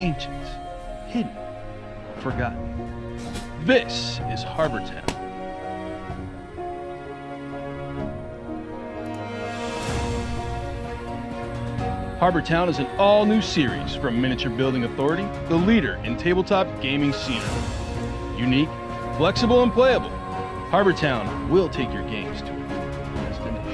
ancient, hidden, forgotten. This is Harbor Town. Harbor Town is an all-new series from Miniature Building Authority, the leader in tabletop gaming scenery. Unique, flexible, and playable, Harbor Town will take your games to a new destination.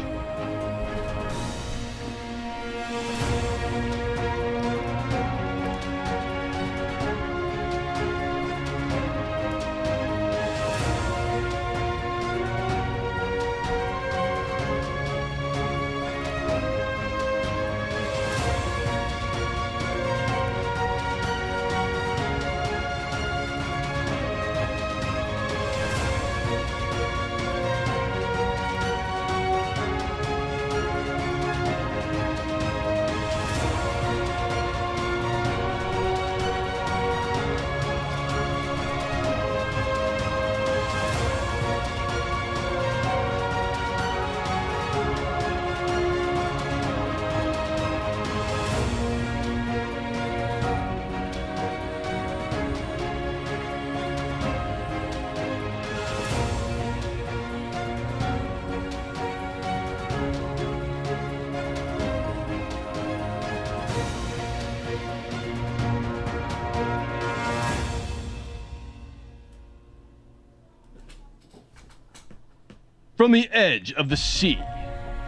From the edge of the sea,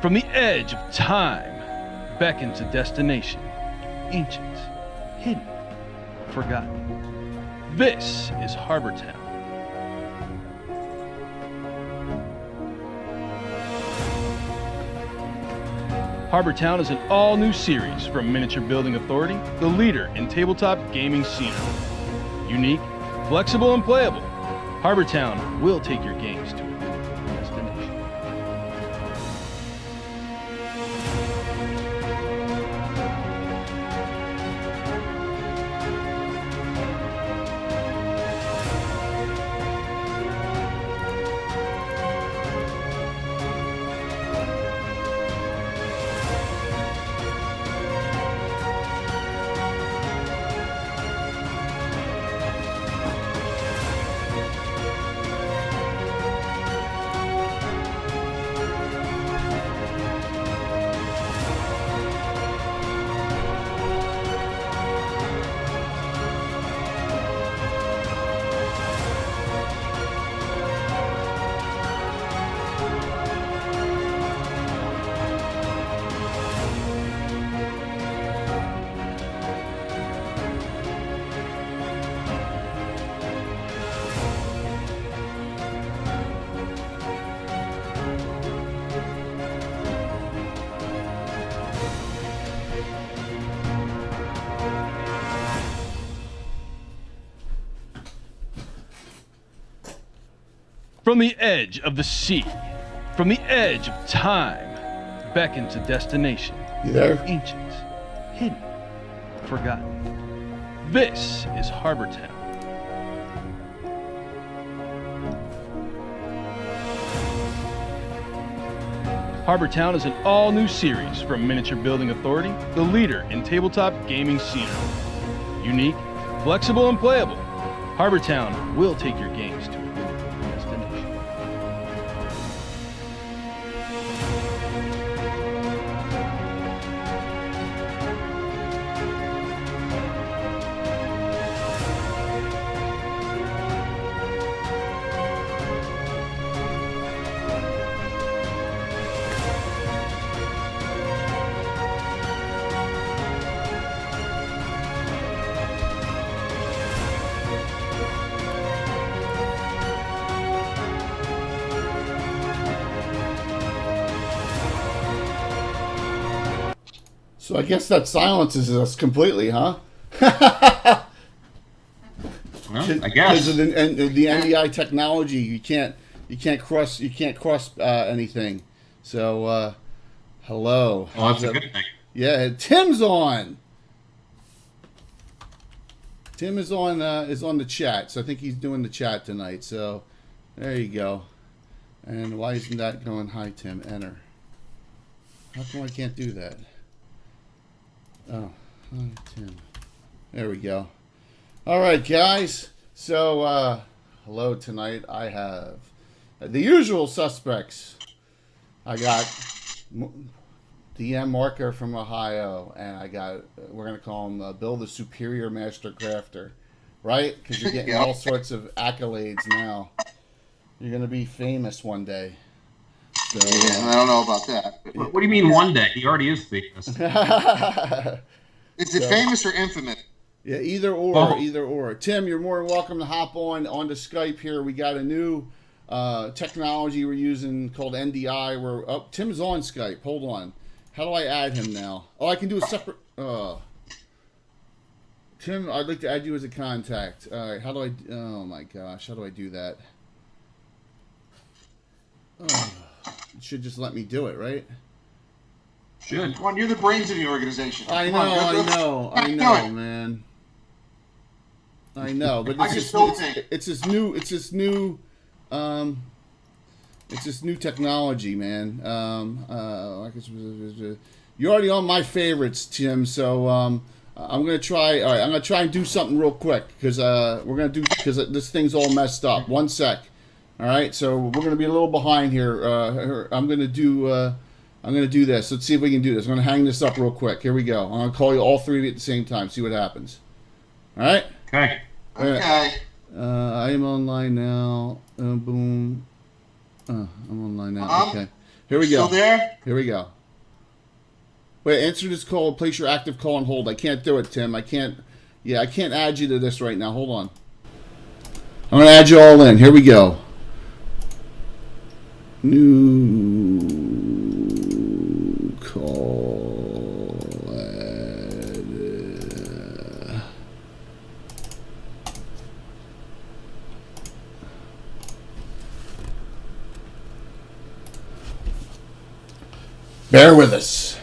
from the edge of time, beckons a destination, ancient, hidden, forgotten. This is Harbor Town. Harbor Town is an all-new series from Miniature Building Authority, the leader in tabletop gaming scenery. Unique, flexible, and playable, Harbor Town will take your games to a new destination. From the edge of the sea, from the edge of time, beckons a destination, ancient, hidden, forgotten. This is Harbor Town. Harbor Town is an all-new series from Miniature Building Authority, the leader in tabletop gaming scenery. Unique, flexible, and playable, Harbor Town will take your games to a new destination. So I guess that silences us completely, huh? Well, I guess. Because of the NDI technology, you can't cross anything. So hello. Well, that's a good thing. Yeah, Tim's on. Tim is on the chat, so I think he's doing the chat tonight. So there you go. And why isn't that going? Hi, Tim. Enter. How come I can't do that? Oh, hi, Tim. There we go. All right, guys. So, hello tonight. I have the usual suspects. I got DM Marker from Ohio, and I got, we're going to call him Bill the Superior Master Crafter. Right? Because you're getting all sorts of accolades now. You're going to be famous one day. So, I don't know about that. What do you mean one day? He already is famous. Is it famous or infamous? Yeah, either or, either or. Tim, you're more than welcome to hop onto Skype here. We got a new technology we're using called NDI. Tim's on Skype. Hold on. How do I add him now? Oh, I can do a separate. Tim, I'd like to add you as a contact. All right, how do I? Oh my gosh, how do I do that? Oh, it should just let me do it, right? Should. Come on, you're the brains of the organization. I Come know, on, man. I know, but it's this new technology, man. You're already on my favorites, Tim. So I'm gonna try. All right, I'm gonna try and do something real quick because because this thing's all messed up. One sec. All right, so we're gonna be a little behind here. I'm gonna do this. Let's see if we can do this. I'm gonna hang this up real quick. Here we go. I'm gonna call you all three of you at the same time. See what happens. All right. Okay. Okay. I am online now. Boom. I'm online now. Okay. Here we go. Still there? Here we go. Wait, answer this call. Place your active call on hold. I can't do it, Tim. I can't. Yeah, I can't add you to this right now. Hold on. I'm gonna add you all in. Here we go. New call. Bear with us.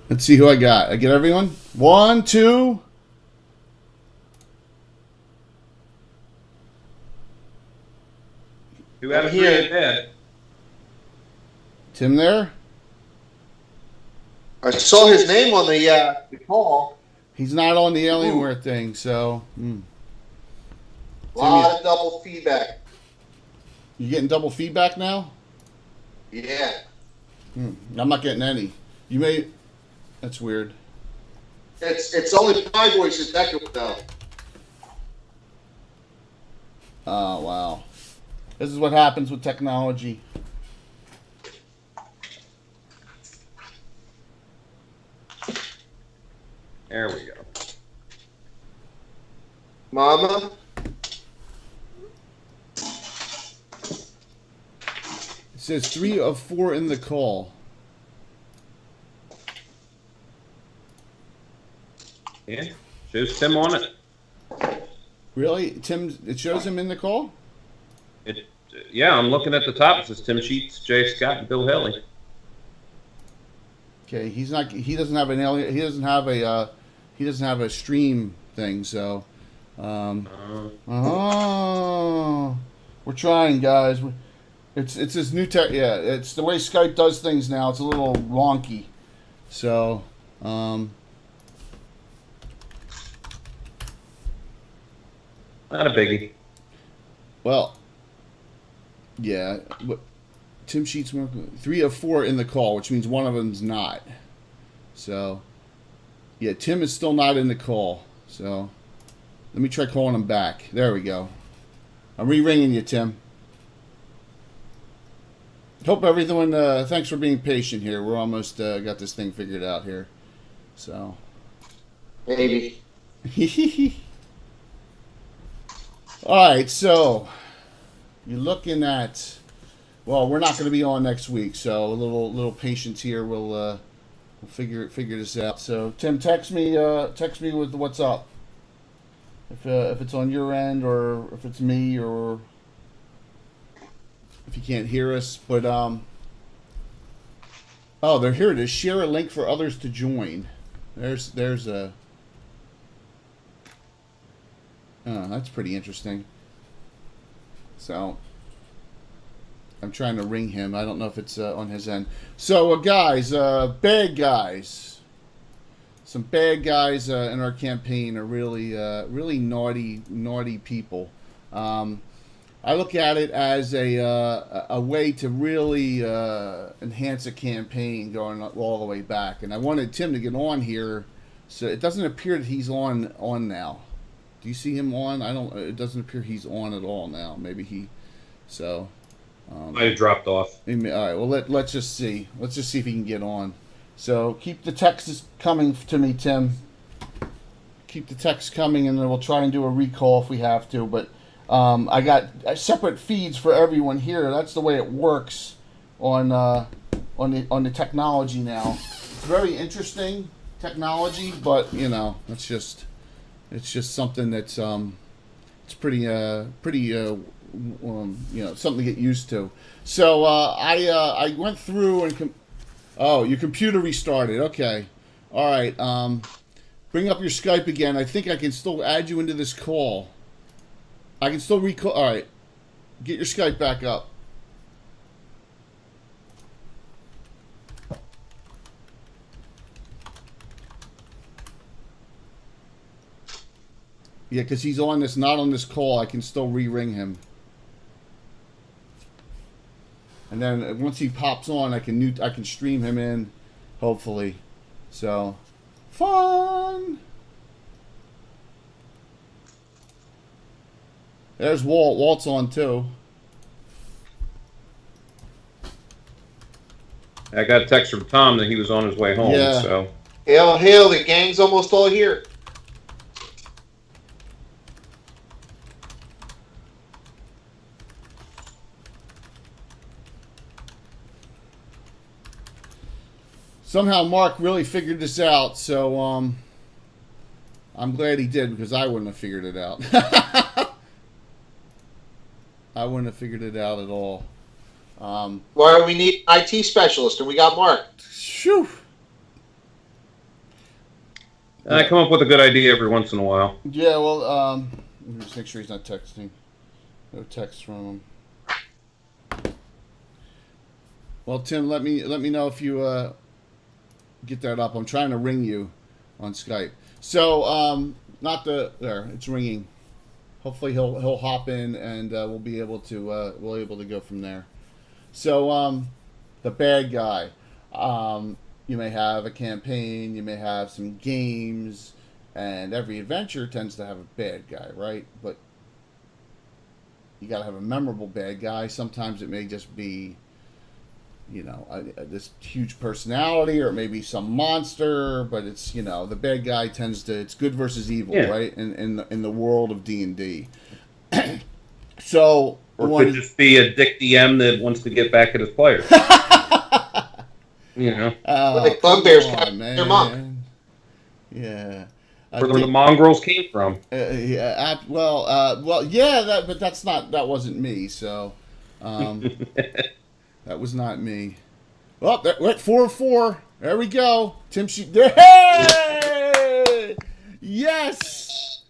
Let's see who I got. I get everyone? 1, 2. Who out of three is dead? Tim there? I saw his name on the call. He's not on the Alienware thing, so. A lot of double feedback. You getting double feedback now? Yeah. I'm not getting any. You may. That's weird. It's only my voice that's echoing though. Oh, wow. This is what happens with technology. There we go. Mama? It says 3 of 4 in the call. Yeah. Shows Tim on it. Really? Tim, it shows him in the call? Yeah, I'm looking at the top. It says Tim Sheets, Jay Scott, and Bill Haley. Okay, he doesn't have an alien, he doesn't have a stream thing, so we're trying, guys. It's this new tech. Yeah, it's the way Skype does things now. It's a little wonky. So Not a biggie. well, yeah, but Tim Sheets 3 of 4 in the call, which means one of them's not. So yeah, Tim is still not in the call. So let me try calling him back. There we go. I'm re-ringing you, Tim. Hope everyone. Thanks for being patient here. We're almost got this thing figured out here. So Maybe. all right. So you're looking at. Well, we're not going to be on next week, so a little patience here. We'll figure this out. So Tim, text me with what's up. If it's on your end or if it's me or if you can't hear us, but oh, here it is. Share a link for others to join. There's a. Oh, that's pretty interesting. So. I'm trying to ring him. I don't know if it's on his end. So, guys, bad guys. Some bad guys in our campaign are really, really naughty people. I look at it as a way to really enhance a campaign going all the way back. And I wanted Tim to get on here, so it doesn't appear that he's on now. Do you see him on? It doesn't appear he's on at all now. Maybe he. So. I dropped off. All right. Well, let's just see. Let's just see if he can get on. So keep the texts coming to me, Tim. Keep the texts coming, and then we'll try and do a recall if we have to. But I got separate feeds for everyone here. That's the way it works on the technology now. It's very interesting technology, but it's just something that's it's pretty something to get used to. So I went through and your computer restarted. Okay, all right. Bring up your Skype again. I think I can still add you into this call. I can still recall. All right, get your Skype back up. Yeah, because he's on this, not on this call. I can still re-ring him. And then once he pops on, I can stream him in, hopefully. So, fun. There's Walt. Walt's on too. I got a text from Tom that he was on his way home. Yeah. So. Hail, the gang's almost all here. Somehow Mark really figured this out, so I'm glad he did, because I wouldn't have figured it out. I wouldn't have figured it out at all. Well, we need an IT specialist, and we got Mark. Shoo. I come up with a good idea every once in a while. Yeah, well, let me just make sure he's not texting. No text from him. Well, Tim, let me know if you get that up. I'm trying to ring you on Skype. So, there. It's ringing. Hopefully he'll hop in, and we'll be able to go from there. So, the bad guy. You may have a campaign. You may have some games, and every adventure tends to have a bad guy, right? But you got to have a memorable bad guy. Sometimes it may just be, this huge personality, or maybe some monster, but it's, the bad guy it's good versus evil, right? In the world of D&D. So, or it could just be a Dick DM that wants to get back at his players. The bugbears captured their mom. Yeah. Where the mongrels came from. Yeah. But that wasn't me. So, that was not me. Well, we're at 4-4. There we go. Tim Sheet. Hey! Yes.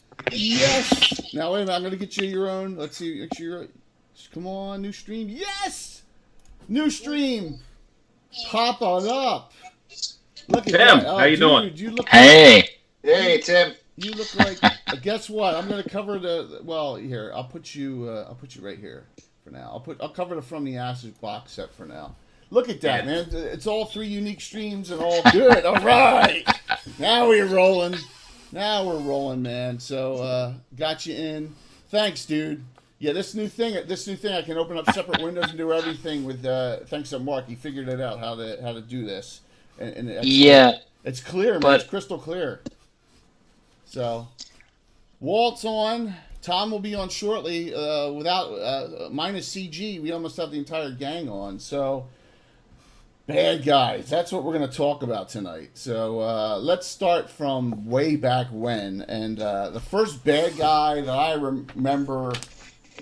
Now wait a minute. I'm gonna get you your own. Let's see. Make sure. Come on, new stream. Yes. New stream. Pop on up. Look at Tim, that. Oh, how you doing? You look Hey, Tim. You look like. Guess what? I'm gonna cover the. Well, here I'll put you right here for now. I'll cover the From the Ashes box set for now. Look at that, man. It's all 3 unique streams and all good. All right. Now we're rolling. Man. So got you in. Thanks, dude. Yeah, this new thing I can open up separate windows and do everything with. Thanks to Mark, he figured it out how to do this. And it's clear, man. It's crystal clear. So, Walt's on. Tom will be on shortly. Without minus CG, we almost have the entire gang on. So, bad guys. That's what we're going to talk about tonight. So, let's start from way back when. And the first bad guy that I remember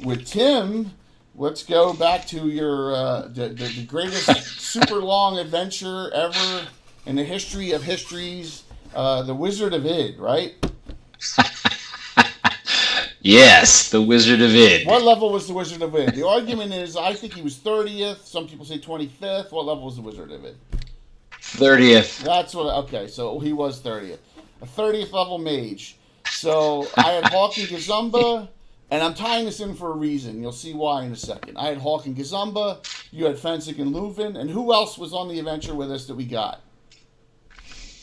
with Tim, let's go back to your the greatest super long adventure ever in the history of histories, the Wizard of Id, right? Yes, the Wizard of Id. What level was the Wizard of Id? The argument is, I think he was 30th. Some people say 25th. What level was the Wizard of Id? 30th. That's what. Okay, so he was 30th. A 30th level mage. So I had Hawk and Gazumba, and I'm tying this in for a reason. You'll see why in a second. I had Hawk and Gazumba. You had Fensick and Leuven. And who else was on the adventure with us that we got?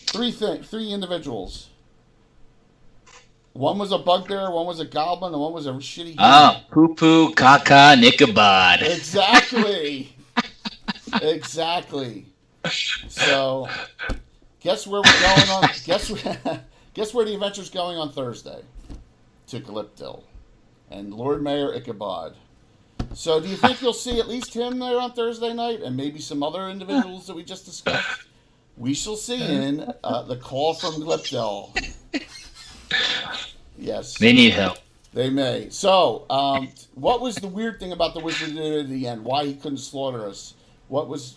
Three individuals. One was a bugbear, one was a goblin, and one was a shitty human. Poo Poo Kaka Nichabod. Exactly. Exactly. So, guess where we're going on? Guess where the adventure's going on Thursday? To Glyptil and Lord Mayor Ichabod. So, do you think you'll see at least him there on Thursday night, and maybe some other individuals that we just discussed? We shall see in the call from Glyptil. Yes. They need help. They may. So, what was the weird thing about the Wizard at the end? Why he couldn't slaughter us? What was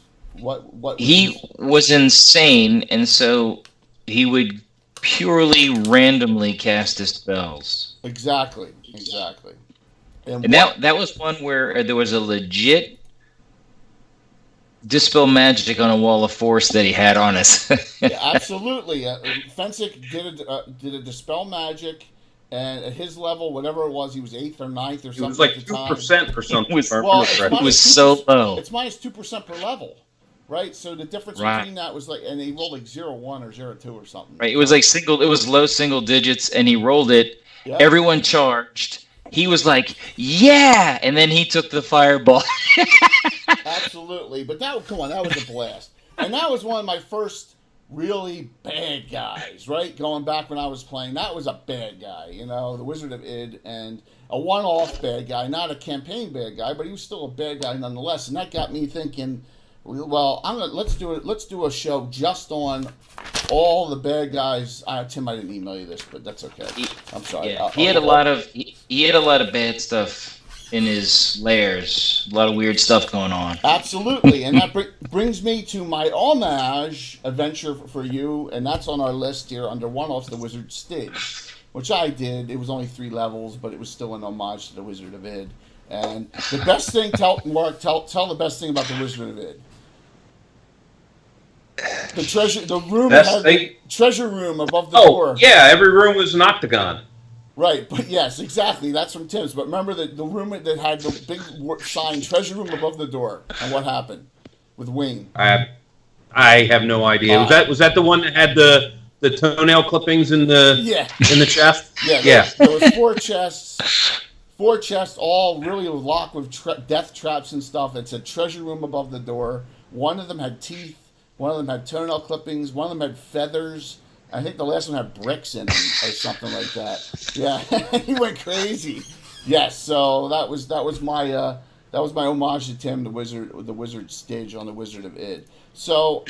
He was insane, and so he would purely randomly cast his spells. Exactly. And that was one where there was a legit dispel magic on a wall of force that he had on us. Yeah, absolutely. Fensick did a dispel magic, and at his level, whatever it was, he was 8th or 9th or something. It was like at the time. 2% or something. It was so low. It's minus 2% per level, right? So the difference between that was like, and he rolled like 0-1 or 0-2 or something. Right. It was like it was low single digits, and he rolled it. Yep. Everyone charged. He was like, yeah! And then he took the fireball. Absolutely. But that was a blast. And that was one of my first really bad guys, right? Going back when I was playing, that was a bad guy, the Wizard of Id, and a one-off bad guy, not a campaign bad guy, but he was still a bad guy nonetheless. And that got me thinking, well, let's do a show just on all the bad guys. Tim, I didn't email you this, but that's okay. I'm sorry. Yeah, he had a lot of bad stuff in his lairs. A lot of weird stuff going on. Absolutely, and that brings me to my homage adventure for you, and that's on our list here under one-offs, the Wizard Stage, which I did. It was only 3 levels, but it was still an homage to the Wizard of Id. And the best thing, tell the best thing about the Wizard of Id. The treasure room above the door. Oh, yeah, every room was an octagon. Right, but yes, exactly. That's from Tim's. But remember the room that had the big sign, treasure room above the door, and what happened with Wayne? I have no idea. Was that the one that had the toenail clippings in the chest? Yeah. There was 4 chests. 4 chests, all really locked with death traps and stuff. It said treasure room above the door. One of them had teeth. One of them had toenail clippings. One of them had feathers. I think the last one had bricks in them or something like that. Yeah, he went crazy. Yes, so that was my homage to Tim, the Wizard Stage on the Wizard of Id. So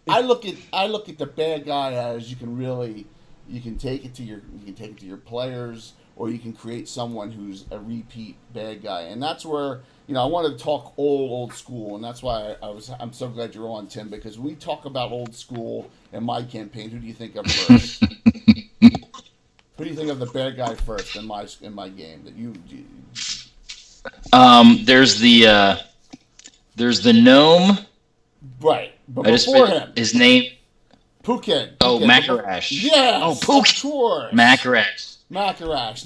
I look at the bad guy as you can take it to your players, or you can create someone who's a repeat bad guy, and that's where I wanted to talk old school, and that's why I'm so glad you're on, Tim, because we talk about old school in my campaign. Who do you think of first? Who do you think of the bad guy first in my game that you? There's the gnome. Right, but before him, his name. Pukin. Oh, Makarash. Yes. Oh, Pukin. Of course. Makarash,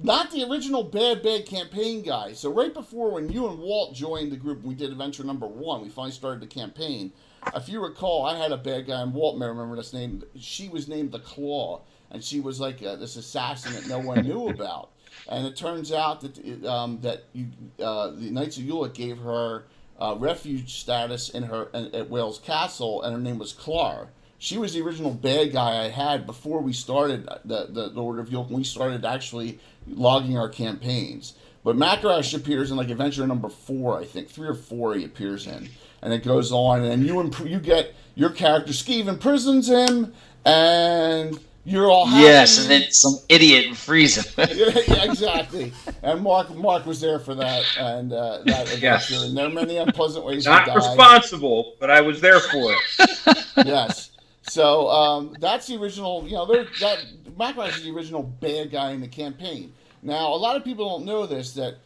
not the original bad campaign guy. So right before when you and Walt joined the group, we did adventure number 1. We finally started the campaign. If you recall, I had a bad guy, and Walt may remember this name. She was named the Claw, and she was like this assassin that no one knew about. And it turns out that the Knights of Ulick gave her refuge status at Wales Castle, and her name was Clar. She was the original bad guy I had before we started the Order of Yulk, and we started actually logging our campaigns. But Makarash appears in like adventure number 4, I think. 3 or 4 he appears in. And it goes on, and you get your character, Skeeve, imprisons him, and you're all happy. Yes, and then some idiot frees him. Yeah, exactly. And Mark was there for that, and that adventure. Yes. And there are many unpleasant ways Not to die. responsible, but I was there for it. Yes. So that's the original. Makarash is the original bad guy in the campaign. Now, a lot of people don't know this, that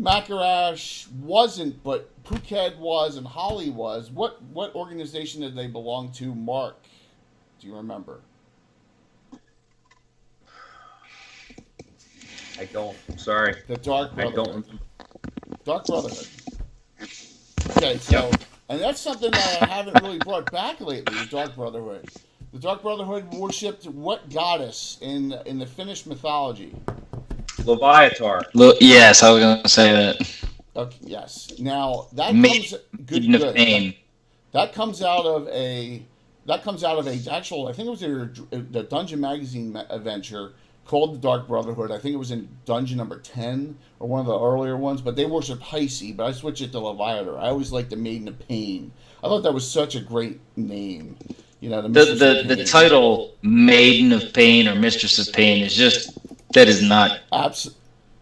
Macarash wasn't, but Phuket was and Holly was. What organization did they belong to, Mark? Do you remember? I don't. I'm sorry. The Dark I Brotherhood. don't remember. Dark Brotherhood. Okay, so, and that's something that I haven't really brought back lately, the Dark Brotherhood. The Dark Brotherhood worshipped what goddess in the Finnish mythology? Leviatar. Yes, I was going to say that. Okay, yes. Now, that Maiden of Pain. That comes out of a actual, I think it was the Dungeon Magazine adventure called the Dark Brotherhood. I think it was in dungeon number 10 or one of the earlier ones, but they worshipped Heisei, but I switched it to Leviatar. I always liked the Maiden of Pain. I thought that was such a great name. You know, the title Maiden of Pain or Mistress of Pain is just, that is not,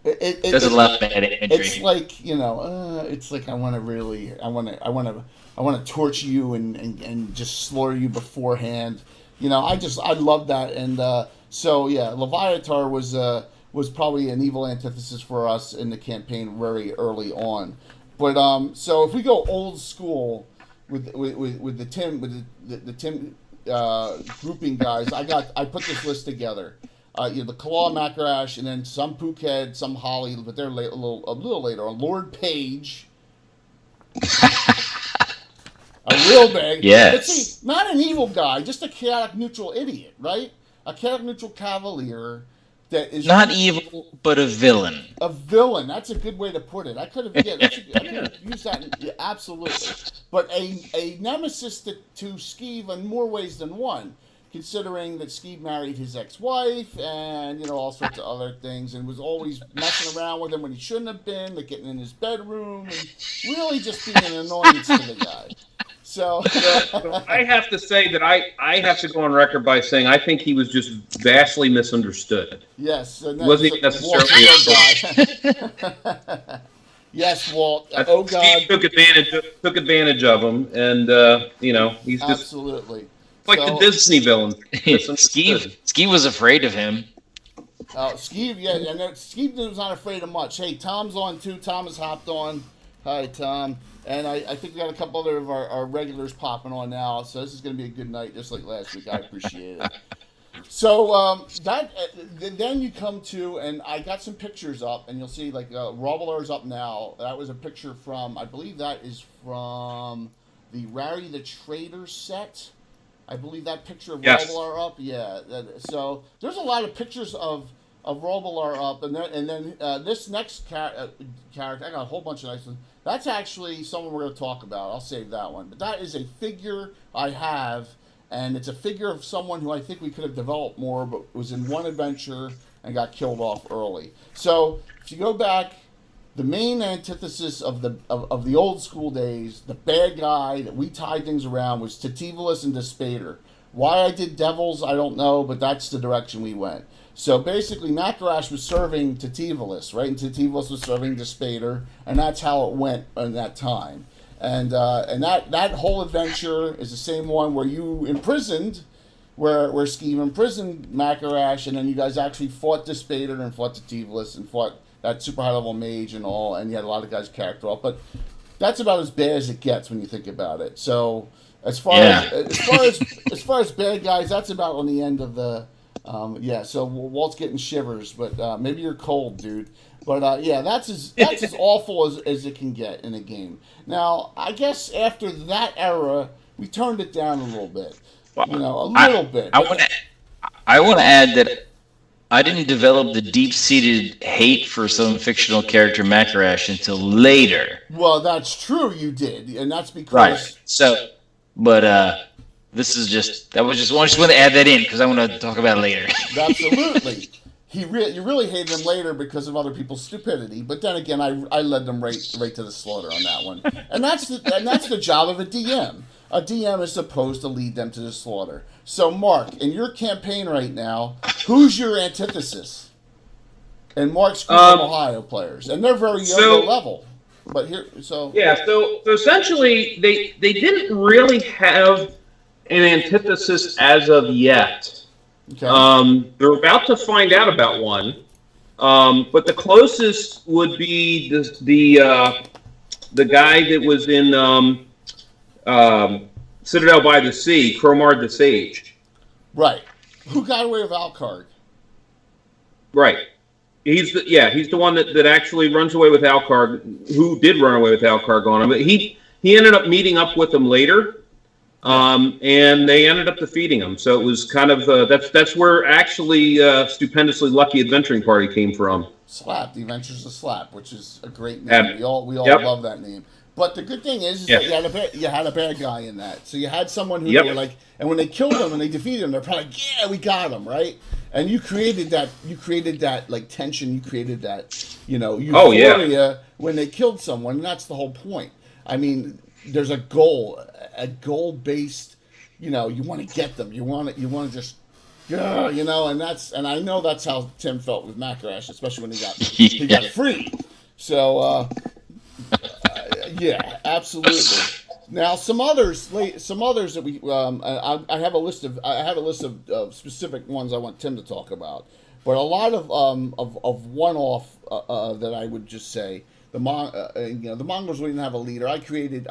it doesn't allow bad imagery. It's like, you know, it's like I want to torture you and just slaughter you beforehand. You know, I love that. And so yeah, Leviatar was probably an evil antithesis for us in the campaign very early on. But so if we go old school with the Tim grouping guys, I put this list together. The Claw, Macarash, and then some Phuket, some Holly, but they're a little later on. Lord Page. A real big. Yes. But see, not an evil guy, just a chaotic neutral idiot, right? A chaotic neutral cavalier that is not evil, but a villain. A villain. That's a good way to put it. I could have used that absolutely. But a nemesis to Skeeve in more ways than one, considering that Skeeve married his ex-wife and, you know, all sorts of other things, and was always messing around with him when he shouldn't have been, like getting in his bedroom, and really just being an annoyance to the guy. So I have to say that I have to go on record by saying I think he was just vastly misunderstood. Yes. He wasn't even necessarily a guy. Yes, Walt. God. Steve took advantage of him, and you know, he's just absolutely like the Disney villain. Skeeve was afraid of him. Skeeve, yeah, and Skeeve was not afraid of much. Hey, Tom's on too. Tom has hopped on. Hi, Tom. And I think we got a couple other of our regulars popping on now, so this is going to be a good night, just like last week. I appreciate it. So then you come to, and I got some pictures up, and you'll see like Robbler's up now. That was a picture from, I believe that is from the Rary the Trader set. I believe that picture of Robbler up. Yeah. So there's a lot of pictures of Robbler up, and then this next character, I got a whole bunch of nice ones. That's actually someone we're going to talk about. I'll save that one. But that is a figure I have, and it's a figure of someone who I think we could have developed more, but was in one adventure and got killed off early. So if you go back, the main antithesis of the old school days, the bad guy that we tied things around, was Tativolus and Despater. Why I did Devils, I don't know, but that's the direction we went. So basically, Macarash was serving Tativolus, right? And Tativolus was serving Despater, and that's how it went in that time. And that whole adventure is the same one where you imprisoned, where Skeeve imprisoned Macarash, and then you guys actually fought Despater and fought Tativolus and fought that super high level mage and all, and you had a lot of guys character off. But that's about as bad as it gets when you think about it. So as far as bad guys, that's about on the end of the. So Walt's getting shivers, but maybe you're cold, dude. But that's as awful as it can get in a game. Now, I guess after that era, we turned it down a little bit. Well, a little bit. I want to add that I didn't develop the deep-seated hate for some fictional character Macarash until later. Well, that's true, you did, and that's because right. So, but this is just I just want to add that in because I want to talk about it later. Absolutely. You really hated him later because of other people's stupidity, but then again, I led them right to the slaughter on that one, and that's the job of a DM. A DM is supposed to lead them to the slaughter. So, Mark, in your campaign right now, who's your antithesis? And Mark's group of Ohio players, and they're very low level. But so essentially, they didn't really have an antithesis as of yet. Okay. They're about to find out about one. But the closest would be the guy that was in Citadel by the Sea, Cromard the Sage. Right. Who got away with Alcard? Right. He's the one that actually runs away with Alcard, who did run away with Alcard on him. But he ended up meeting up with him later, and they ended up defeating him. So it was kind of that's where actually Stupendously Lucky Adventuring Party came from. Slap, the Adventures of Slap, which is a great name. We all love that name. But the good thing is that you had a bad guy in that. So you had someone who were like, and when they killed him and they defeated him, they're probably like, yeah, we got him, right? And you created that like tension. You created that, euphoria when they killed someone. And that's the whole point. I mean, there's a goal based. You want to get them. You want to just, and I know that's how Tim felt with Macrash, especially when he got free. So. Yeah, absolutely. Now, some others that we I have a list of specific ones I want Tim to talk about, but a lot of one-off that I would just say the Mongols didn't have a leader. I created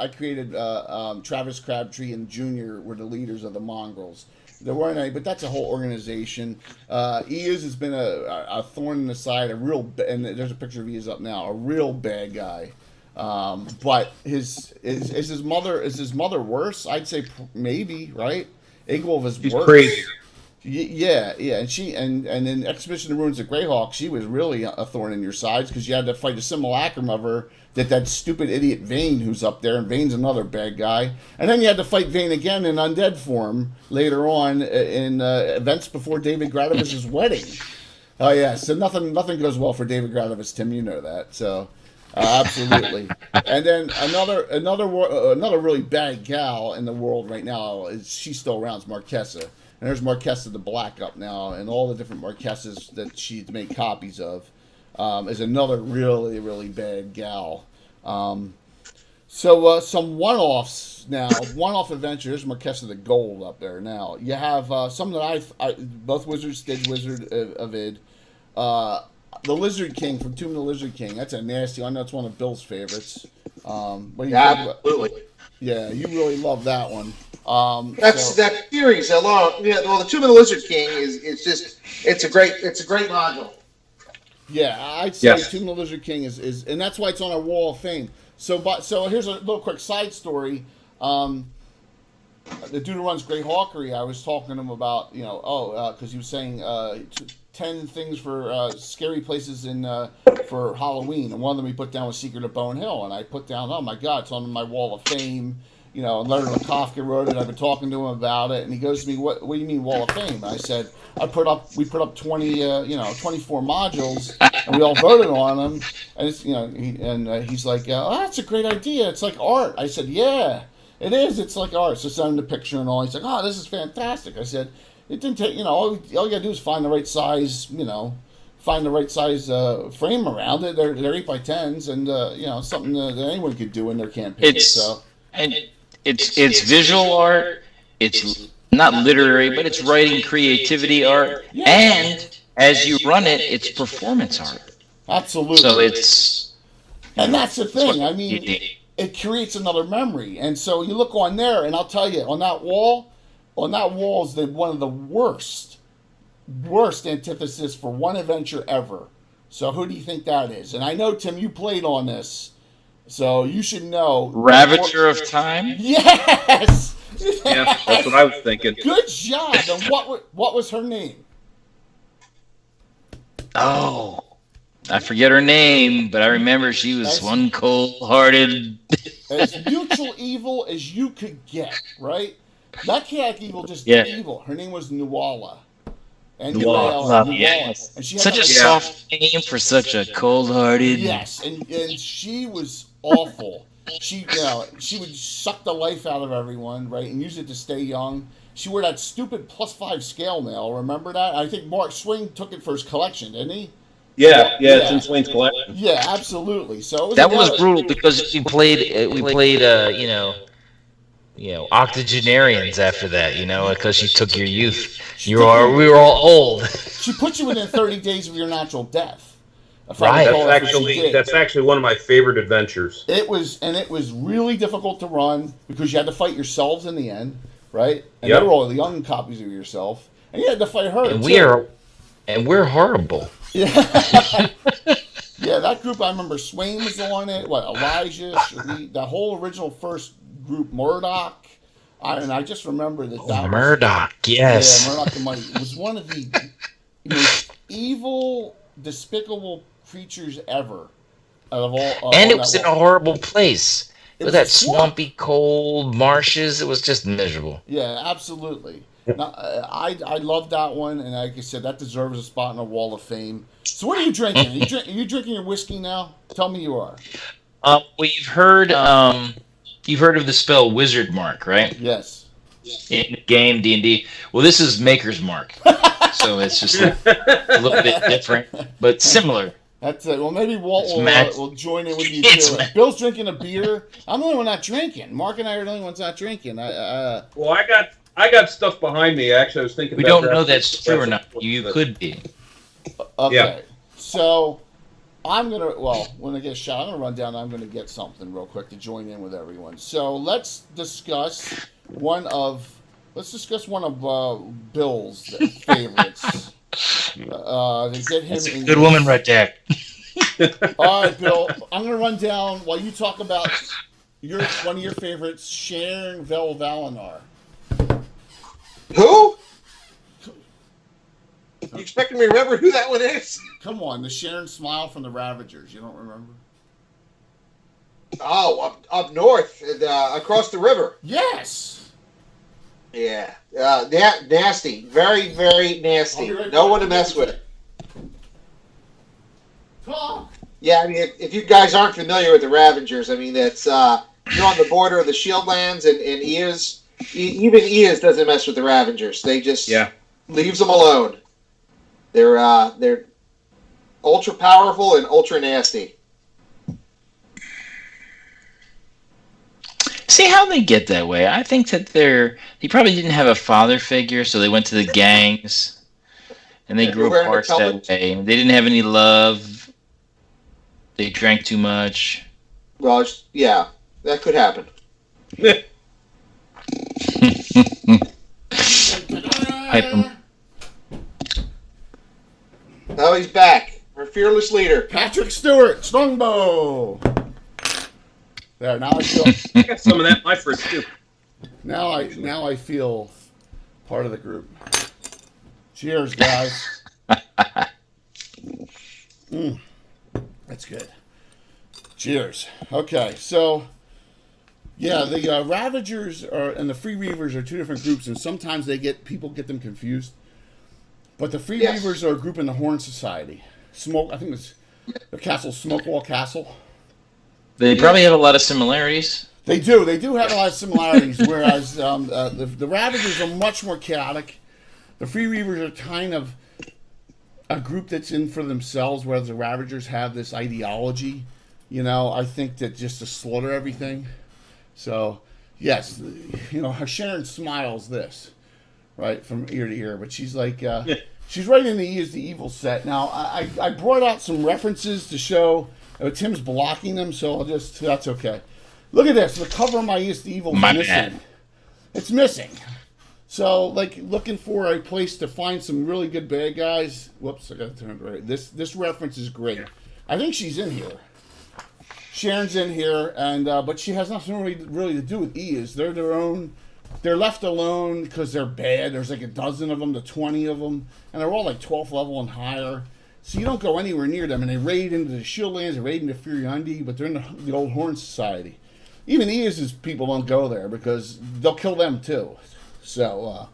Travis Crabtree and Junior were the leaders of the Mongols. There weren't any, but that's a whole organization. Eaz has been a thorn in the side, and there's a picture of Eaz up now, a real bad guy. But is his mother worse? I'd say maybe, right? Egwolf is worse. Crazy. Yeah, and in Expedition of the Ruins of Greyhawk, she was really a thorn in your sides because you had to fight a simulacrum of her that stupid idiot Vane who's up there, and Vane's another bad guy. And then you had to fight Vane again in undead form later on in events before David Gradavis's wedding. Oh yeah, so nothing goes well for David Gradavis, Tim. You know that. So absolutely. And then another really bad gal in the world right now she's still around. Is Marquesa. And there's Marquesa the Black up now, and all the different Marquesas that she's made copies of is another really, really bad gal. So some one-offs now, one-off adventures. Marquesa the Gold up there now. You have some that I both Wizards did Wizard of Id. The Lizard King from Tomb of the Lizard King. That's a nasty one. That's one of Bill's favorites. Absolutely. Yeah, you really love that one. That series alone. Yeah, well, the Tomb of the Lizard King it's a great module. Yeah, I'd say Tomb of the Lizard King is, and that's why it's on our Wall of Fame. So here's a little quick side story. The dude who runs Greyhawkery, I was talking to him about, because he was saying 10 things for scary places for Halloween, and one of them he put down was Secret of Bone Hill, and I put down, oh my God, it's on my Wall of Fame. And Leonard Kafka wrote it. I've been talking to him about it, and he goes to me, "What do you mean Wall of Fame?" And I said, we put up 24 modules, and we all voted on them, and it's he's like, "Oh, that's a great idea. It's like art." I said, "Yeah, it is. It's like art." So send him the picture and all. He's like, "Oh, this is fantastic." I said, "It didn't take all you gotta do is find the right size, frame around it. They're 8x10s, and something that anyone could do in their campaign." It's visual art, it's not literary, but it's writing creativity art, and as you run it, it's performance art. Absolutely. So and that's the thing. I mean, it creates another memory. And so you look on there, and I'll tell you, on that wall is one of the worst antithesis for one adventure ever. So who do you think that is? And I know, Tim, you played on this. So you should know. Ravager of Time? Yes! Yeah, that's what I was thinking. Good job. And what was her name? Oh, I forget her name, but I remember she was one cold-hearted. As mutual evil as you could get, right? Not chaotic evil, just evil. Her name was Nuala. Nuala. Yes. And she had such a soft name for such a cold-hearted. Yes, and she was awful. She would suck the life out of everyone, right, and use it to stay young. She wore that stupid +5 scale mail. Remember that? I think Mark Swing took it for his collection, didn't he? Yeah, it's in Swing's collection. Yeah, absolutely. So that was brutal because we played octogenarians after that, because she took your youth. We were all old. She put you within 30 days of your natural death. If I recall, That's actually one of my favorite adventures. It was really difficult to run because you had to fight yourselves in the end, right? And they were all young copies of yourself, and you had to fight her. And we're horrible. Yeah. Yeah, that group, I remember Swain was on it, Elijah, the whole original first group, Murdoch. I just remember that Murdoch, yes. Yeah, Murdoch the Mighty. It was one of the most evil, despicable creatures ever. Out of all, and it was in a horrible place. With that swamp. swampy, cold marshes, it was just miserable. Yeah, absolutely. Now, I love that one, and like I said, that deserves a spot in the Wall of Fame. So what are you drinking? Are you drinking your whiskey now? Tell me you are. Well, you've heard of the spell Wizard Mark, right? Yes. In the game D&D. Well, this is Maker's Mark, so it's just a little bit different, but similar. That's it. Well, maybe Walt will join in with you too. Bill's drinking a beer. I'm the only one not drinking. Mark and I are the only ones not drinking. Well, I got stuff behind me. Actually, I was thinking. We don't know that's true or not. You could be. Okay. Yeah. So when I get a shot, I'm gonna run down. I'm gonna get something real quick to join in with everyone. So let's discuss one of Bill's favorites. To get him. That's a good woman right there. All right, Bill. I'm gonna run down while you talk about one of your favorites, Sharon Valinar. Who? You expecting me to remember who that one is? Come on, the Sharon Smile from the Ravagers. You don't remember? Oh, up north, and, across the river. Yes. Yeah, nasty, very, very nasty. No one to mess with. Yeah, I mean, if you guys aren't familiar with the Ravagers, I mean, that's you're on the border of the Shieldlands, and Eos, even Eos doesn't mess with the Ravagers. They just leaves them alone. They're ultra powerful and ultra nasty. See how they get that way. I think that they probably didn't have a father figure, so they went to the gangs, and they grew apart that way. They didn't have any love. They drank too much. Well, yeah, that could happen. Oh, he's back. Our fearless leader, Patrick Stewart, Strongbow. There, now I feel. I got some of that in my fridge too. Now I feel part of the group. Cheers, guys. That's good. Cheers. Okay, so yeah, the Ravagers and the Free Reavers are two different groups, and sometimes people get them confused. But the Free Reavers are a group in the Horn Society. I think it's the castle, Smokewall Castle. They probably have a lot of similarities. They do have a lot of similarities, whereas the Ravagers are much more chaotic. The Free Reavers are kind of a group that's in for themselves, whereas the Ravagers have this ideology, I think that just to slaughter everything. So, yes, Sharon smiles this, right, from ear to ear, but she's like, she's right in the E is the Evil set. Now, I brought out some references to show. Tim's blocking them, so that's okay. Look at this. The cover of my E is the Evil is missing. Man. It's missing. So, looking for a place to find some really good bad guys. Whoops, I got to turn it right. This reference is great. I think she's in here. Sharon's in here, and but she has nothing really to do with E's. They're their own. They're left alone because they're bad. There's like a dozen of them to 20 of them, and they're all like 12th level and higher. So you don't go anywhere near them, and they raid into the Shieldlands, they raid into Furiundi, but they're in the old Horn Society. Even Eos's people don't go there because they'll kill them too. So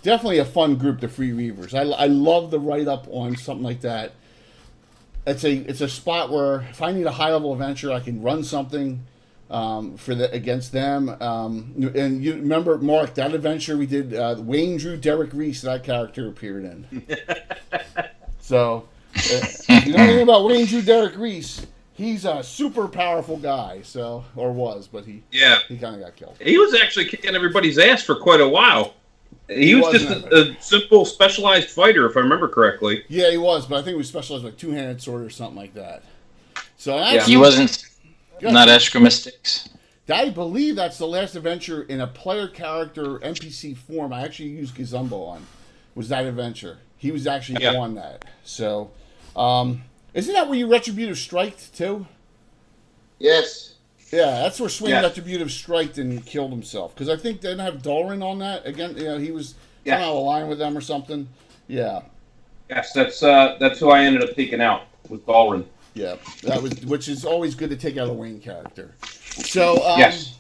definitely a fun group, the Free Reavers. I love the write-up on something like that. It's a spot where if I need a high-level adventure, I can run something against them. And you remember, Mark, that adventure we did, Wayne Drew Derek Reese, that character appeared in. So... if you know anything about Wayne Drew Derek Reese, he's a super powerful guy, but he kind of got killed. He was actually kicking everybody's ass for quite a while. He was just a simple specialized fighter, if I remember correctly. Yeah, he was, but I think he was specialized like two-handed sword or something like that. So he wasn't not Eskromystix. I believe that's the last adventure in a player character NPC form I actually used Gazumbo on. Was that adventure? He was actually on that. So, isn't that where you Retributive Striked too? Yes. Yeah, that's where Swing Retributive Striked and killed himself. Because I think they didn't have Dolrin on that. Again, he was somehow aligned with them or something. Yeah. Yes, that's who I ended up taking out, was Dolrin. Yeah, which is always good to take out a Wayne character. So, yes.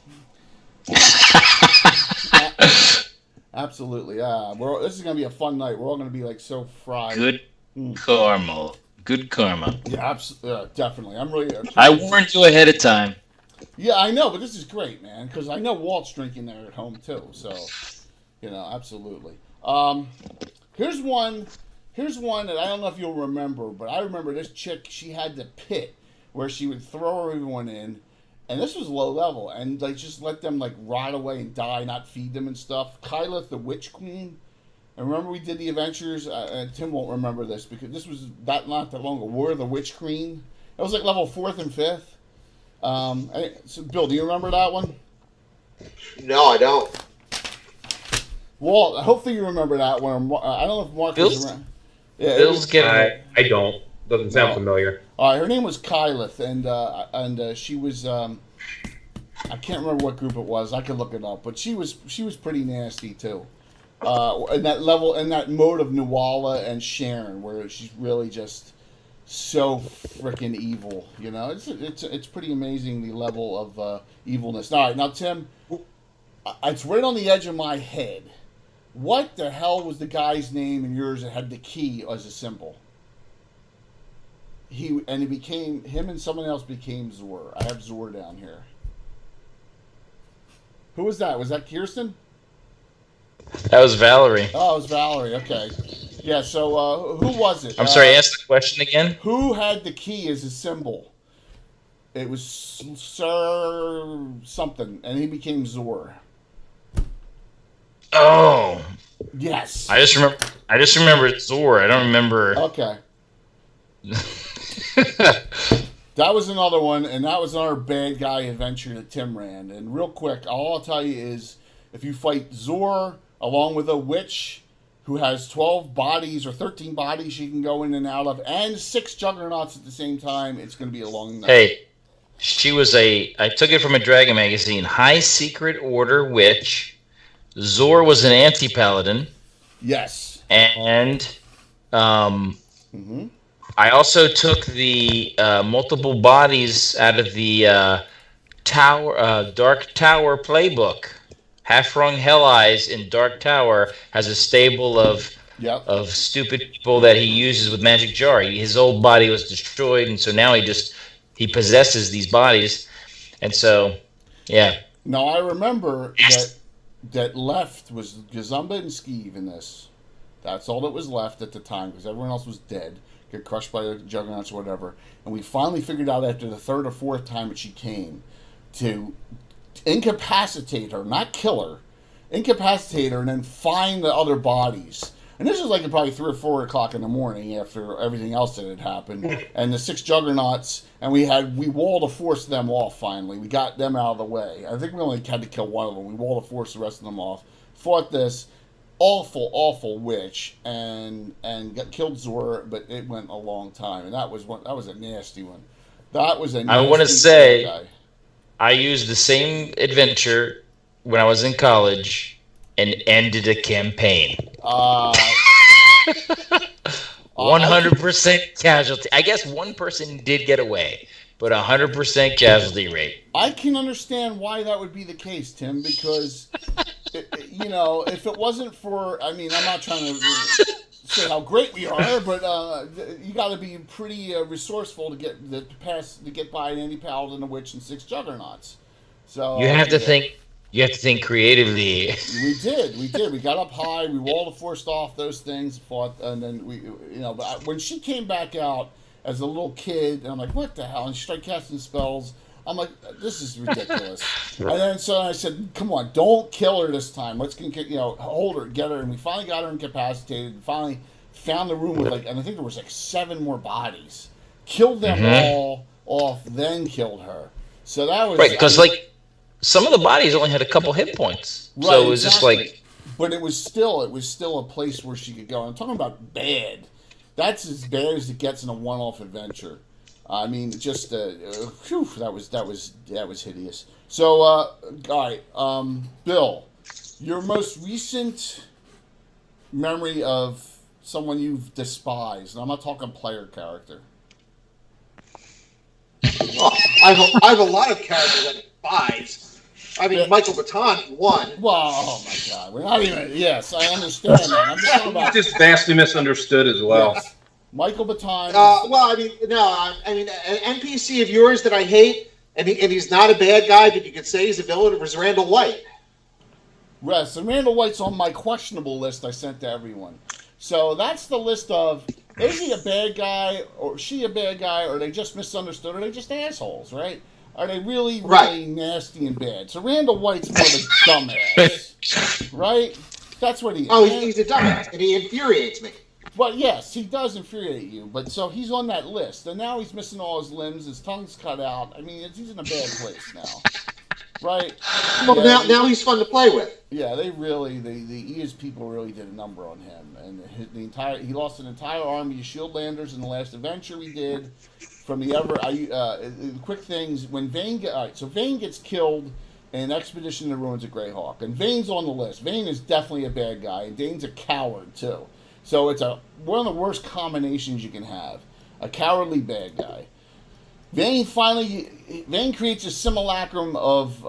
Absolutely. This is going to be a fun night. We're all going to be like so fried. Good karma. Good karma. Yeah, definitely. I'm really. I warned you ahead of time. Yeah, I know, but this is great, man, because I know Walt's drinking there at home too. So, absolutely. Here's one that I don't know if you'll remember, but I remember this chick. She had the pit where she would throw everyone in, and this was low level, and like just let them like rot away and die, not feed them and stuff. Kylith, the Witch Queen. And remember we did the adventures. And Tim won't remember this because this was not that long ago. War of the Witch Queen. That was like level 4th and 5th. So Bill, do you remember that one? No, I don't. Walt, hopefully you remember that one. I don't know if Mark was around. Yeah, Bill's getting. I don't. Doesn't sound familiar. Her name was Kylith, and she was. I can't remember what group it was. I could look it up, but she was pretty nasty too. In that level, in that mode of Nuala and Sharon, where she's really just so freaking evil. It's pretty amazing the level of evilness. All right, now Tim, it's right on the edge of my head. What the hell was the guy's name in yours that had the key as a symbol? Him and someone else became Zor. I have Zor down here. Who was that? Was that Kirsten? That was Valerie. Oh, it was Valerie. Okay. Yeah, so who was it? I'm sorry, ask the question again. Who had the key as a symbol? It was Sir something, and he became Zor. Oh. Yes. I just remember Zor. I don't remember. Okay. That was another one, and that was another bad guy adventure that Tim ran. And real quick, all I'll tell you is, if you fight Zor along with a witch who has 12 bodies or 13 bodies she can go in and out of, and 6 juggernauts at the same time, it's going to be a long night. Hey, she was I took it from a Dragon magazine, High Secret Order Witch. Zor was an anti-paladin. Yes. And I also took the multiple bodies out of the Dark Tower playbook. Half-Rung Hell Eyes in Dark Tower has a stable of stupid people that he uses with Magic Jar. His old body was destroyed, and so now he possesses these bodies. And so, yeah. Now, I remember that left was Gazumba and Skeeve in this. That's all that was left at the time, because everyone else was dead, get crushed by the juggernauts or whatever. And we finally figured out after the 3rd or 4th time that she came to incapacitate her, not kill her, incapacitate her, and then find the other bodies. And this was like probably 3 or 4 o'clock in the morning after everything else that had happened. And the 6 juggernauts, and we wall to force them off finally. We got them out of the way. I think we only had to kill one of them. We wall to force the rest of them off. Fought this awful witch and killed Zor, but it went a long time. And that was a nasty one. That was a nasty I want to say guy. I used the same adventure when I was in college and ended a campaign. 100% casualty. I guess one person did get away, but 100% casualty rate. I can understand why that would be the case, Tim, because, if it wasn't for, I'm not trying to say how great we are, but you got to be pretty resourceful to get by an anti-paladin, a witch, and 6 juggernauts. So you have to think. You have to think creatively. We did. We got up high. We walled forced off those things, fought, and then but when she came back out as a little kid, and I'm like, what the hell? And she started casting spells. I'm like, this is ridiculous. And then so I said, come on, don't kill her this time. Let's hold her, get her. And we finally got her incapacitated. And finally found the room with and I think there was 7 more bodies. Killed them all off, then killed her. So that was right, because some of the bodies only had a couple hit points. Right, so it was just like. But it was still a place where she could go. I'm talking about bad. That's as bad as it gets in a one-off adventure. I mean, just whew, that was hideous. So, all right, Bill, your most recent memory of someone you've despised. And I'm not talking player character. Well, I have a lot of characters I despise. I mean, Michael Baton won. Well, oh my God, we're not even. Yes, I understand that. I'm just talking about. Just vastly misunderstood as well. Yes. Michael Baton. Well, I mean, no, I mean, an NPC of yours that I hate, and he's not a bad guy, but you could say he's a villain, was Randall White. Yes, and Randall White's on my questionable list I sent to everyone. So that's the list of, is he a bad guy, or she a bad guy, or they just misunderstood, or they just assholes, right? Are they really, really nasty and bad? So Randall White's more of a dumbass, right? That's what he is. Oh, he's a dumbass, and he infuriates me. Well, yes, he does infuriate you, but so he's on that list, and now he's missing all his limbs, his tongue's cut out. I mean, he's in a bad place now, right? Well, yeah, now he's fun to play with. Yeah, the EAS people really did a number on him, and he lost an entire army of Shieldlanders in the last adventure we did. From the quick things when Vane gets killed in an expedition in the ruins of Greyhawk, and Vane's on the list. Vane is definitely a bad guy, and Dane's a coward too. So it's one of the worst combinations you can have. A cowardly bad guy. Vane creates a simulacrum of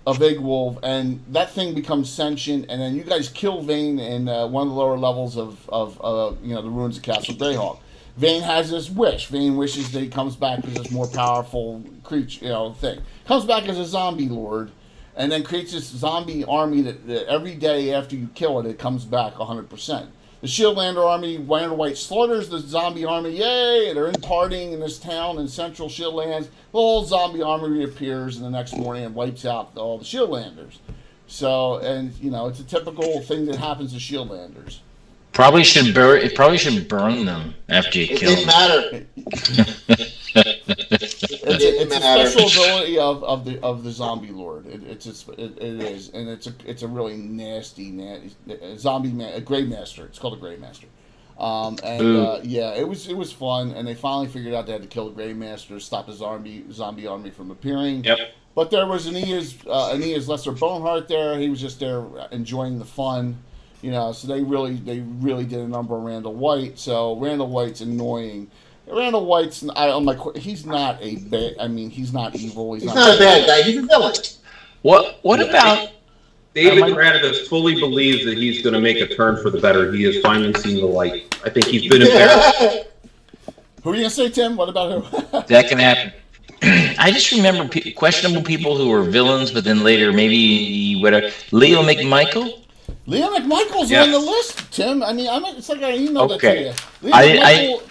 Igwolf, and that thing becomes sentient, and then you guys kill Vane in one of the lower levels of the ruins of Castle Greyhawk. Vane has this wish. Vane wishes that he comes back as this more powerful creature, thing. Comes back as a zombie lord, and then creates this zombie army that every day after you kill it, it comes back 100%. The Shieldlander army, Randall White slaughters the zombie army. Yay! They're partying in this town in central Shieldlands. The whole zombie army reappears in the next morning and wipes out all the Shieldlanders. So, and it's a typical thing that happens to Shieldlanders. Probably should burn them after you kill them. It didn't matter. It's a special ability of the zombie lord. It is, and it's a really nasty zombie a Grey Master. It's called a Grey Master. It was fun, and they finally figured out they had to kill the Grey Master to stop the zombie army from appearing. Yep. But there was Aeneas Lesser Boneheart there. He was just there enjoying the fun. So they really did a number on Randall White. So Randall White's annoying. Randall White's he's not a bad. I mean, he's not evil. He's not a bad guy. He's a villain. What about David Granados fully believes that he's going to make a turn for the better. He has finally seen the light. I think he's been embarrassed. Who are you going to say, Tim? What about who? That can happen. I just remember questionable people who were villains, but then later maybe whatever. Leo McMichael. Leo McMichael's on the list, Tim. I mean, it's like I emailed it to you. Leo McMichael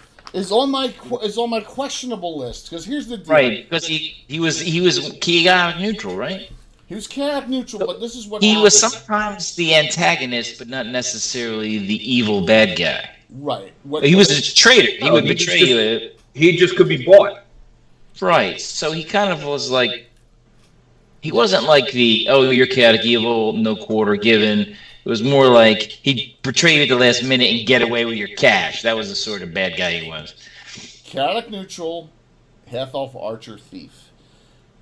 is on my questionable list because here's the deal. Right, because he was chaotic neutral, right? He was chaotic neutral, but this is what he happens. was sometimes the antagonist, but not necessarily the evil bad guy. Right. He was a traitor. He would betray you. He just could be bought. Right. So he kind of was like. He wasn't like you're chaotic evil, no quarter given. It was more like he'd betray you at the last minute and get away with your cash. That was the sort of bad guy he was. Chaotic neutral, half-elf archer thief.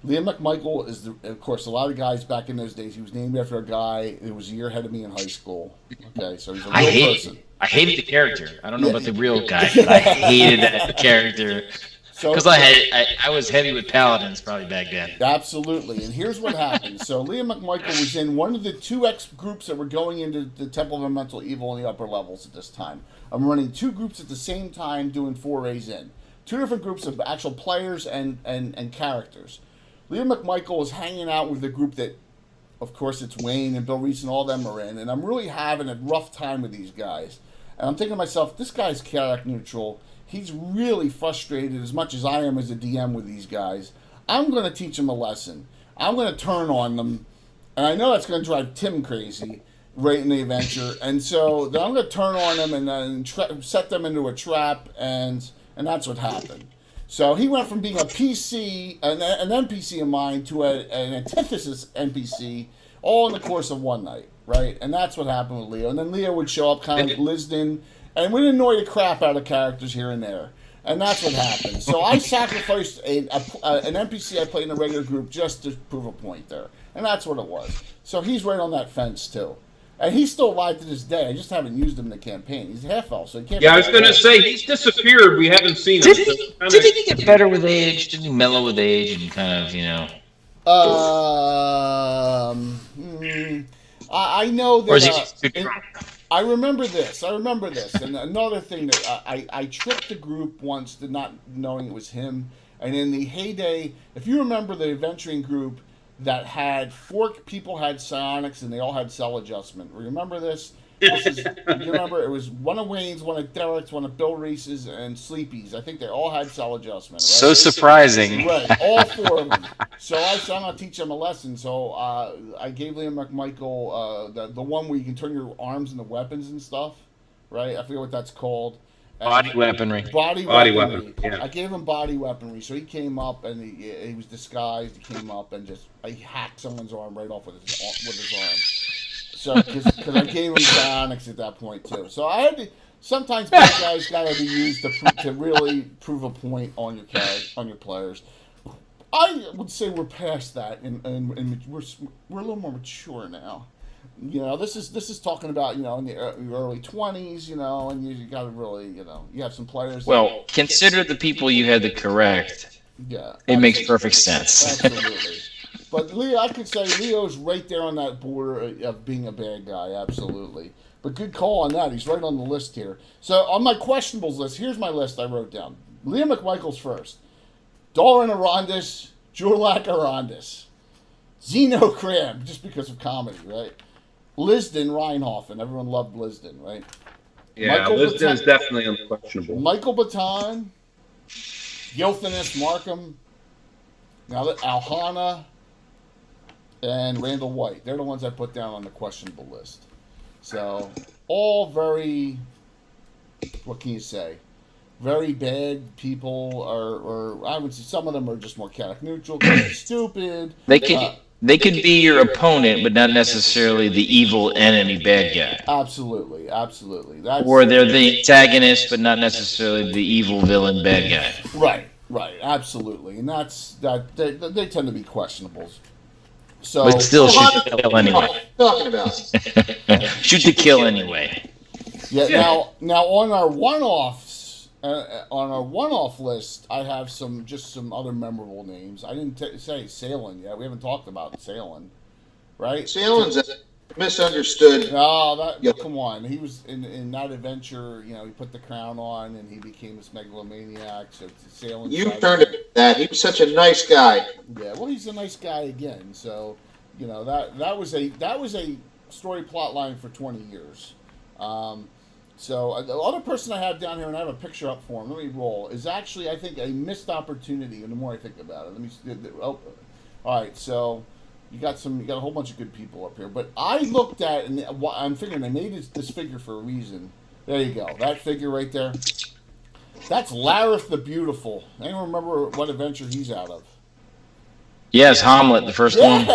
Liam McMichael is, of course, a lot of guys back in those days. He was named after a guy who was a year ahead of me in high school. Okay, so he's a real person. I hated the character. I don't know about the real guy, but I hated that character. Because I was heavy with paladins probably back then. Absolutely. And here's what happened. So Liam McMichael was in one of the 2X groups that were going into the Temple of Elemental Evil in the upper levels at this time. I'm running 2 groups at the same time doing forays in. 2 different groups of actual players and characters. Liam McMichael was hanging out with the group that, of course, it's Wayne and Bill Reese and all them are in. And I'm really having a rough time with these guys. And I'm thinking to myself, this guy's chaotic neutral. He's really frustrated as much as I am as a DM with these guys. I'm going to teach them a lesson. I'm going to turn on them, and I know that's going to drive Tim crazy right in the adventure. And so then I'm going to turn on them and then set them into a trap, and that's what happened. So he went from being a PC, an NPC of mine, to an antithesis NPC, all in the course of one night, right? And that's what happened with Leo. And then Leo would show up kind of like Lisden, and we'd annoy the crap out of characters here and there. And that's what happened. So I sacrificed an NPC I played in a regular group just to prove a point there. And that's what it was. So he's right on that fence, too. And he's still alive to this day. I just haven't used him in the campaign. He's a half-elf, so he can't... Yeah, I was going to say, he's disappeared. We haven't seen him. Did he get better with age? Did he mellow with age and kind of, you know... I know that... Or is he drunk? I remember this. And another thing that I tricked the group once to not knowing it was him. And in the heyday, if you remember the adventuring group that had 4 people had psionics and they all had cell adjustment. Remember this? You remember it was one of Wayne's, one of Derek's, one of Bill Reese's, and Sleepy's. I think they all had cell adjustment. Right? So surprising. Right, all 4 of them. So I said I'm gonna teach them a lesson. So I gave Liam McMichael the one where you can turn your arms into weapons and stuff. Right, I forget what that's called. Body weaponry. Body weaponry. Yeah. I gave him body weaponry, so he came up and he was disguised. He came up and just I hacked someone's arm right off with his arm. So because I gave him psionics at that point too. So I had to. Sometimes bad guys got to be used to really prove a point on your players. I would say we're past that, and we're a little more mature now. You know, this is talking about, you know, in the early 20s, you know, and you got to really, you know, you have some players. Well, consider the people you had to correct. Yeah, it makes perfect sense. Absolutely. But Leo, I could say Leo's right there on that border of being a bad guy, absolutely. But good call on that. He's right on the list here. So on my questionables list, here's my list I wrote down. Liam McMichael's first. Doran Arondis, Jorlak Arondis. Zeno Crab, just because of comedy, right? Lisden Reinhofen. Everyone loved Lisden, right? Yeah, Lisden is definitely unquestionable. Michael Baton, Gilthanis Markham, now that Alhana, and Randall White. They're the ones I put down on the questionable list. So, all very, what can you say? Very bad people, or I would say some of them are just more chaotic neutral, stupid. They could be your opponent, but not necessarily the evil enemy bad guy. Absolutely. Or they're the antagonist, but not necessarily the evil villain bad guy. Right, absolutely. And they tend to be questionables. So, but still shoot to kill anyway. Talking about shoot to kill anyway. Yeah. Now on our one-off list, I have some other memorable names. I didn't say Salen yet. We haven't talked about Salen, right? Salen's misunderstood. Come on. He was in that adventure. You know, he put the crown on and he became this megalomaniac. So Salen. You turned it that. He was such a nice guy. Yeah, well, he's a nice guy again. So, you know, that was a story plot line for 20 years. So the other person I have down here, and I have a picture up for him. Let me roll. Is actually, I think, a missed opportunity. And the more I think about it, all right. So you got a whole bunch of good people up here. But I looked at, and I'm figuring they made this figure for a reason. There you go. That figure right there. That's Lareth the Beautiful. Anyone remember what adventure he's out of? Yes, Hamlet, the first one.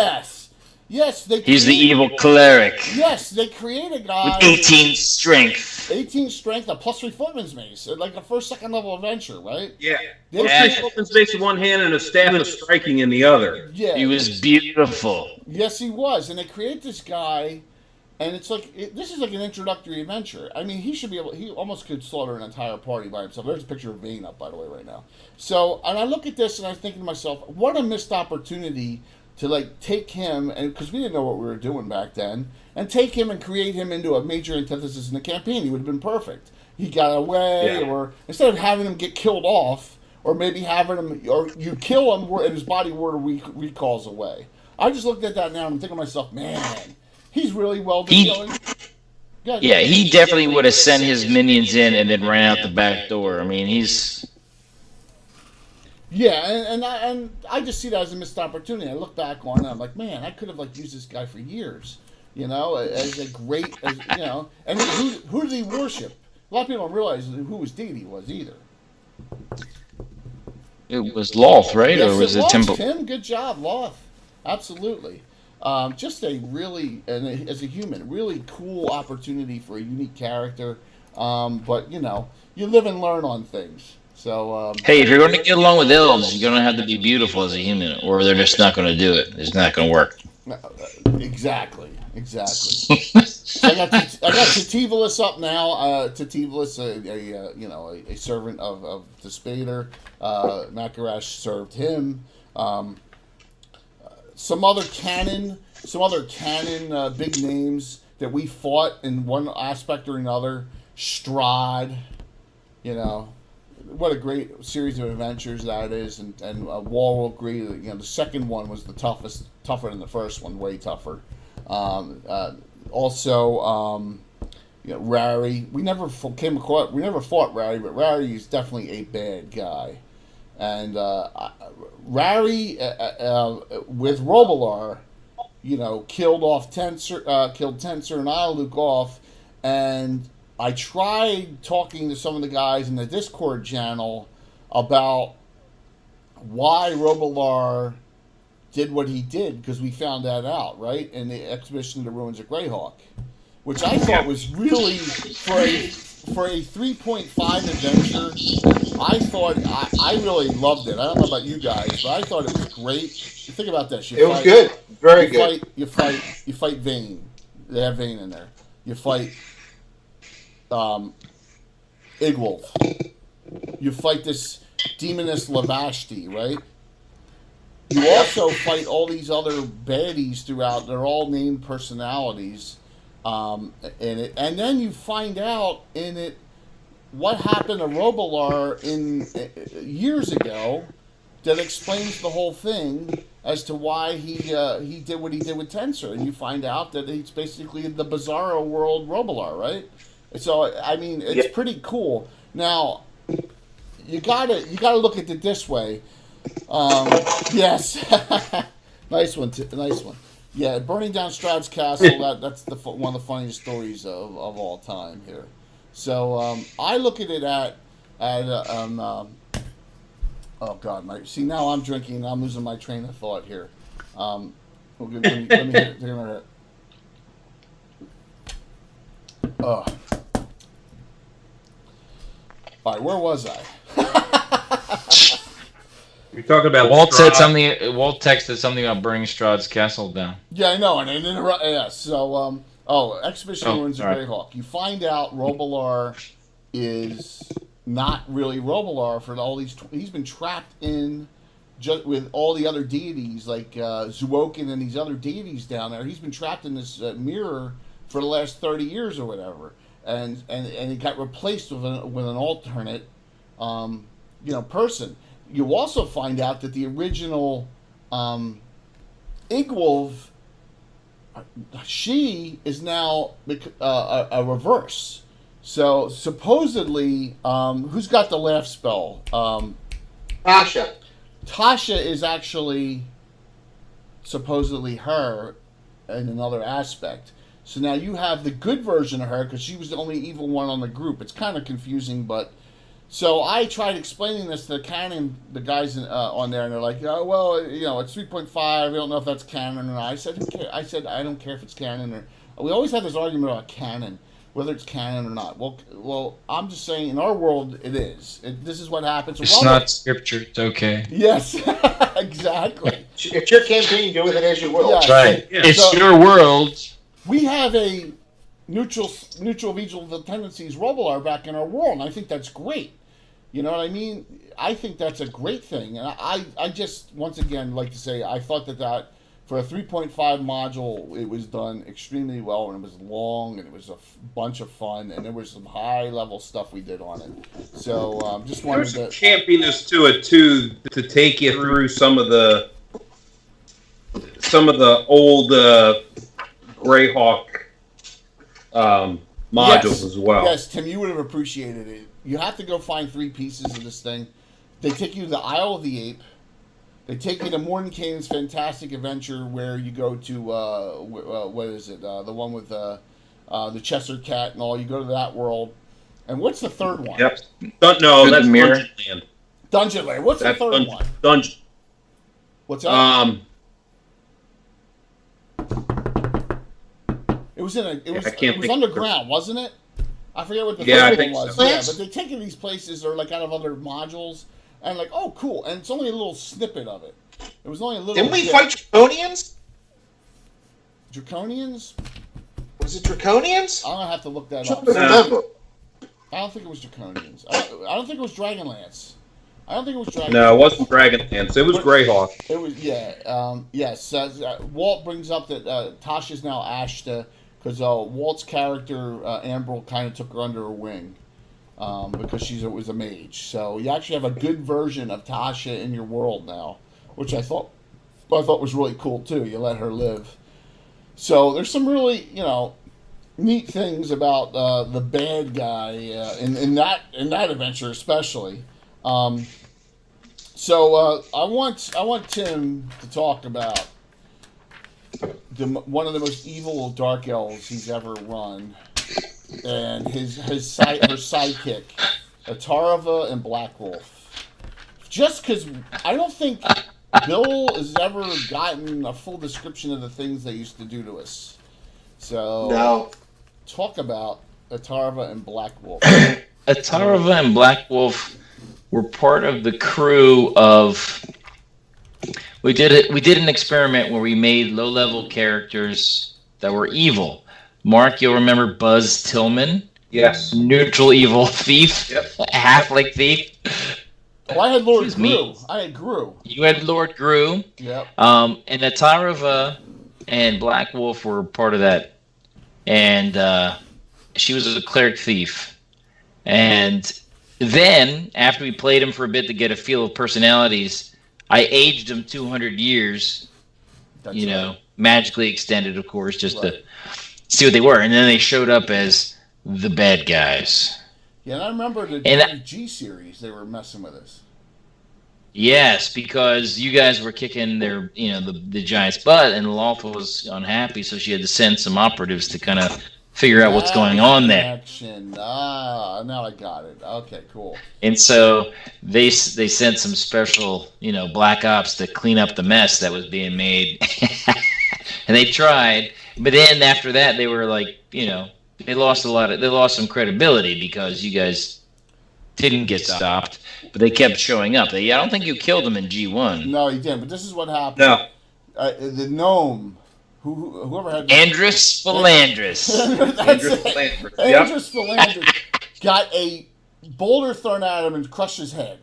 Yes, he's the evil cleric. Yes, they create a guy with 18 strength. 18 strength, a +3 footman's mace, like a second level adventure, right? Yeah. +3 footman's mace in one hand and a staff of striking in the other. Yeah. He was beautiful. Yes, he was, and they create this guy, and it's like this is like an introductory adventure. I mean, he almost could slaughter an entire party by himself. There's a picture of Vane up, by the way, right now. So, and I look at this and I'm thinking to myself, what a missed opportunity to like take him, and because we didn't know what we were doing back then, and take him and create him into a major antithesis in the campaign. He would have been perfect. He got away, or instead of having him get killed off, or maybe having him, or you kill him and his body were recalls away. I just looked at that now and I'm thinking to myself, man, he's really well done. Yeah, he definitely would have sent his minions in and then ran out the back door. I mean, he's... Yeah, and I just see that as a missed opportunity. I look back on it, I'm like, man, I could have like used this guy for years, as a great, and who did he worship? A lot of people don't realize who his deity was either. It was Loth, right? Yes, or was it it Temple? Tim, good job, Loth. Absolutely. Just a really, and as a human, really cool opportunity for a unique character. But you live and learn on things. So Hey, if you're going to get along with elves, you're going to have to be beautiful as a human, or they're just not going to do it. It's not going to work. Exactly. So I got Tativalis up now. Tativalis, a servant of the Spader. Makarash served him. Some other canon big names that we fought in one aspect or another. Strahd, what a great series of adventures that is, and Wall will agree that the second one was the tougher than the first one, way tougher. Also, Rary. We never fought Rary, but Rary is definitely a bad guy. And Rary with Robilar, killed Tensor and Luke off, and I tried talking to some of the guys in the Discord channel about why Robilar did what he did, because we found that out, right, in the Expedition to the Ruins of Greyhawk, which I thought was really, for a 3.5 adventure, I really loved it. I don't know about you guys, but I thought it was great. Think about this. It was good. Very good. You fight Vane. They have Vane in there. You fight Igwolf. You fight this demoness Lavashti, right? You also fight all these other baddies throughout. They're all named personalities in it. And then you find out in it what happened to Robilar years ago that explains the whole thing as to why he did what he did with Tensor. And you find out that it's basically the Bizarro world Robilar, right? So, I mean, it's pretty cool. Now, you gotta look at it this way. Yes. Nice one. Nice one. Yeah, burning down Strahd's castle, that's one of the funniest stories of all time here. So, I look at it oh God, see, now I'm drinking and I'm losing my train of thought here. Let me hit it. All right, where was I? You're talking about Walt Strahd. said something. Walt texted something about burning Strahd's castle down. Yeah, I know, and it interrupted. Yeah, so Expedition Ruins of Greyhawk. You find out Robilar is not really Robilar for all these. He's been trapped in just with all the other deities like Zuokin and these other deities down there. He's been trapped in this mirror for the last 30 years or whatever, and he got replaced with an alternate, person. You also find out that the original Igwolf, she is now a reverse. So supposedly, who's got the laugh spell? Tasha. Tasha is actually supposedly her in another aspect. So now you have the good version of her because she was the only evil one on the group. It's kind of confusing, but so I tried explaining this to the guys on there, and they're like, "Oh, well, it's 3.5. We don't know if that's canon or not." I said, I don't care if it's canon or. We always have this argument about canon, whether it's canon or not. Well, I'm just saying, in our world, it is. This is what happens. It's not scripture. It's okay. Yes, exactly. It's your campaign. Do with it as you will. Yes. That's right. Yeah. It's your world. We have a neutral vigil tendencies Robilar back in our world, and I think that's great. You know what I mean? I think that's a great thing. And I just, once again, like to say, I thought that for a 3.5 module, it was done extremely well, and it was long, and it was a bunch of fun, and there was some high-level stuff we did on it. So, just wanted There's to... some campiness to it, too, to take you through some of the old Greyhawk modules as well. Yes, Tim, you would have appreciated it. You have to go find 3 pieces of this thing. They take you to the Isle of the Ape. They take you to Mordenkainen's Fantastic Adventure, where you go to what is it? The one with the Chester Cat and all. You go to that world. And what's the third one? Yep. No, that's Mirror. Dungeonland. Dungeonland. What's the third one? Dungeon. What's that? It was in a. It was underground, wasn't it? I forget what the third one was. So. Yeah, but they take you to these places or like out of other modules, and like, oh, cool. And it's only a little snippet of it. It was only a little. Didn't we fight Draconians? Draconians? Was it Draconians? I'm gonna have to look that I up. remember. I don't think it was Draconians. I don't think it was Dragonlance. I don't think it was Dragonlance. No, it wasn't Dragonlance. It was Greyhawk. It was, yeah. Yes. Walt brings up that Tasha's now Ashta because Walt's character, Ambril, kind of took her under her wing because she was a mage. So you actually have a good version of Tasha in your world now, which I thought was really cool, too. You let her live. So there's some really, neat things about the bad guy in that adventure especially. So I want Tim to talk about one of the most evil dark elves he's ever run, and her sidekick, Atarava and Black Wolf. Just because I don't think Bill has ever gotten a full description of the things they used to do to us. So No. Talk about Atarava and Black Wolf. Atarava and Black Wolf were part of the crew of. We did an experiment where we made low-level characters that were evil. Mark, you'll remember Buzz Tillman? Yes. Neutral evil thief. Yep. Half-like thief. Oh, I had Lord Excuse Gru. me. I had Gru. You had Lord Gru. Yep. And Atarava and Black Wolf were part of that. And she was a cleric thief. And then, after we played him for a bit to get a feel of personalities, I aged them 200 years. That's right. Magically extended, of course, just to see what they were. And then they showed up as the bad guys. Yeah, and I remember the G series, they were messing with us. Yes, because you guys were kicking their, the Giants' butt, and Lalpa was unhappy, so she had to send some operatives to kind of figure out what's going on there. Action. Ah, now I got it. Okay, cool. And so they sent some special, black ops to clean up the mess that was being made. And they tried, but then after that they were like, they lost some credibility because you guys didn't get stopped, but they kept showing up. I don't think you killed them in G1. No, you didn't, but this is what happened. No. The gnome, whoever had... Andrus Philandrus. Andrus Philandrus got a boulder thrown at him and crushed his head,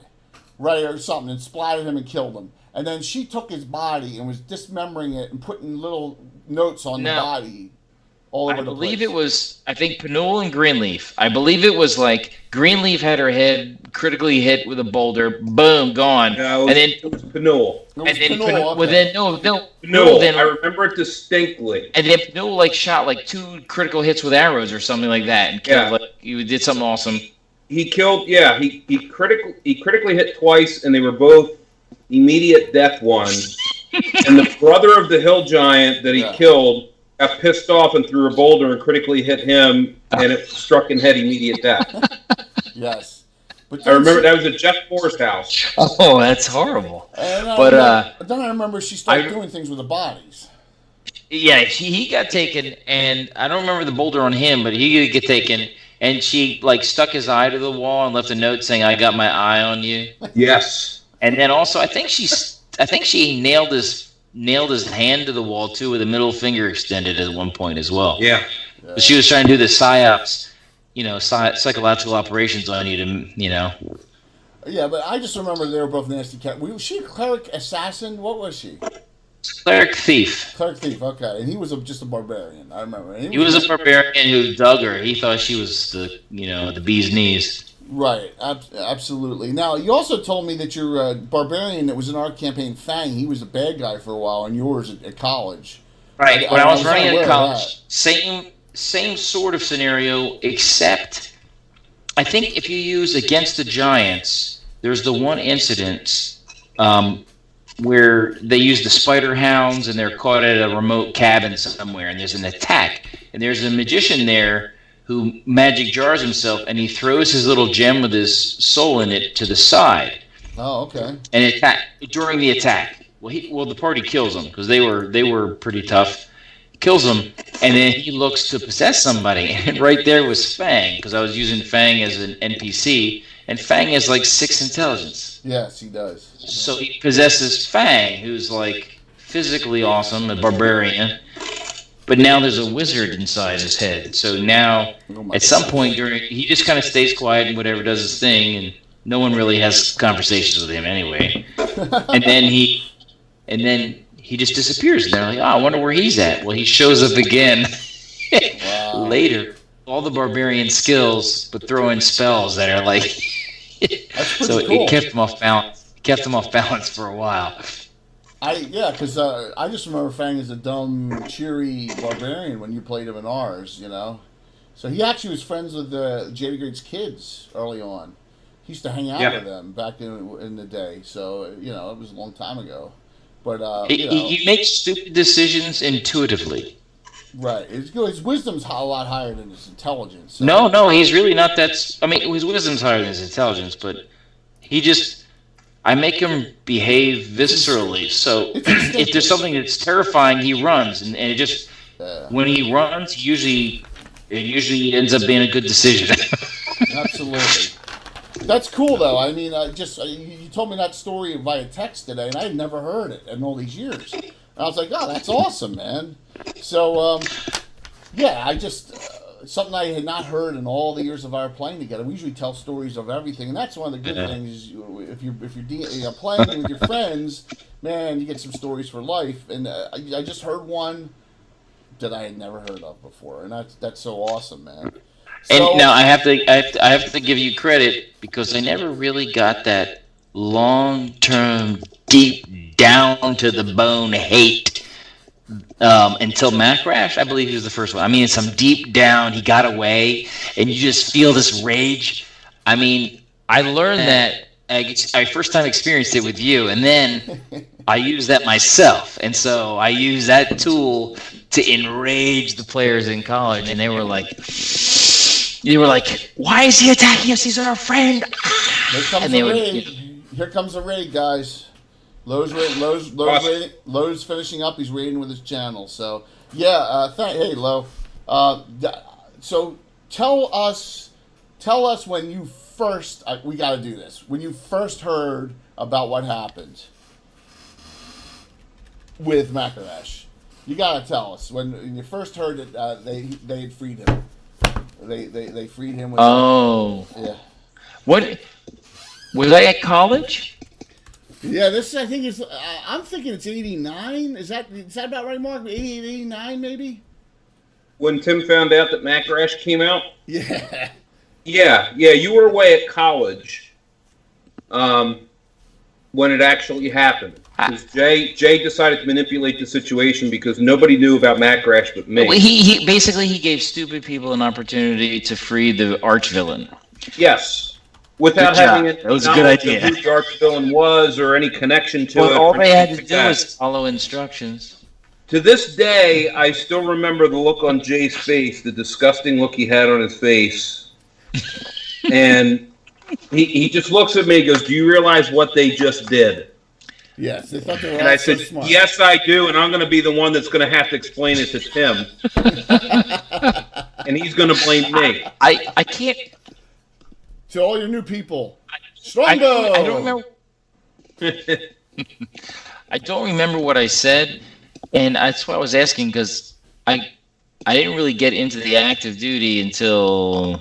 right, or something, and splattered him and killed him. And then she took his body and was dismembering it and putting little notes on the body all over the place. I believe it was, Panul and Greenleaf. I believe it was like Greenleaf had her head critically hit with a boulder, boom, gone. No, and then it was Panul. Panul, I remember it distinctly. And then Panul shot 2 critical hits with arrows or something like that, and killed. He did something awesome. He killed. Yeah, he critically hit twice, and they were both immediate death ones. And the brother of the hill giant that he killed got pissed off and threw a boulder and critically hit him, and it struck and had immediate death. Yes. But I remember that was at Jeff Moore's house. Oh, that's horrible. But then I remember she started doing things with the bodies. Yeah, he got taken, and I don't remember the boulder on him, but he did get taken, and she stuck his eye to the wall and left a note saying, "I got my eye on you." Yes. And then also, I think she nailed his hand to the wall too, with a middle finger extended at one point as well. Yeah. But she was trying to do the psyops, psychological operations on you to, Yeah, but I just remember they were both nasty cats. Was she a cleric assassin? What was she? Cleric thief. Cleric thief, okay. And he was just a barbarian, I remember. And he was a barbarian who dug her. He thought she was the bee's knees. Right, absolutely. Now, you also told me that your barbarian that was in our campaign, Fang, he was a bad guy for a while, and yours at college. Right, when I was running at college, same sort of scenario, except I think if you use Against the Giants, there's the one incident where they use the spider hounds and they're caught at a remote cabin somewhere, and there's an attack, and there's a magician there who magic jars himself, and he throws his little gem with his soul in it to the side. Oh, okay. And during the attack. Well, the party kills him because they were pretty tough. Kills him, and then he looks to possess somebody, and right there was Fang, because I was using Fang as an NPC, and Fang has like 6 intelligence. Yes, he does. So he possesses Fang, who's like physically awesome, a barbarian, but now there's a wizard inside his head. So now, at some point he just kind of stays quiet and whatever, does his thing, and no one really has conversations with him anyway. And then he just disappears. And they're like, I wonder where he's at. Well, he shows up again later. All the barbarian skills, but throw in spells that are like... so cool. It kept him off balance. Kept him off balance for a while. Because I just remember Fang as a dumb, cheery barbarian when you played him in ours, you know. So he actually was friends with J.D. Great's kids early on. He used to hang out with them back in the day. So, you know, it was a long time ago. But he makes stupid decisions intuitively. Right. His wisdom's a lot higher than his intelligence. So. No, he's really not that... I mean, his wisdom's higher than his intelligence, but he just... I make him behave viscerally. So if there's something that's terrifying, he runs. And it just... when he runs, it usually ends up being a good decision. Absolutely. That's cool, though. I mean, you told me that story via text today, and I had never heard it in all these years. And I was like, oh, that's awesome, man. So, I just... something I had not heard in all the years of our playing together. We usually tell stories of everything, and that's one of the good things. If you're playing with your friends, man, you get some stories for life. And I just heard one that I had never heard of before, and that's so awesome, man. So, and now I have to give you credit because I never really got that long-term, deep down to the bone hate. Until Macrash, I believe he was the first one. I mean, some deep down, he got away, and you just feel this rage. I mean, I learned that I first time experienced it with you, and then I used that myself. And so I used that tool to enrage the players in college, and they were like, why is he attacking us? He's our friend. Here comes a raid, guys. Lowe's finishing up. He's raiding with his channel. So, hey, Lowe. So, tell us when you first... we got to do this. When you first heard about what happened with Macarash. You got to tell us. When you first heard that they had freed him. They freed him with... yeah. What? Was I at college? Yeah, I think it's. I'm thinking it's 89. Is that about right, Mark? 88, 89, maybe. When Tim found out that Macrash came out. Yeah. Yeah. You were away at college. When it actually happened, because Jay decided to manipulate the situation because nobody knew about Macrash but me. He basically gave stupid people an opportunity to free the arch villain. Yes. Without having it, was a good idea. Who the arch villain was or any connection to it. All they had to do was follow instructions. To this day, I still remember the look on Jay's face, the disgusting look he had on his face. And he just looks at me and goes, do you realize what they just did? Yes. They thought they were and I said, so yes, I do, and I'm going to be the one that's going to have to explain it to Tim. And he's going to blame me. I can't... To all your new people, Strongbow! I don't remember. I don't remember what I said, and that's why I was asking because I didn't really get into the active duty until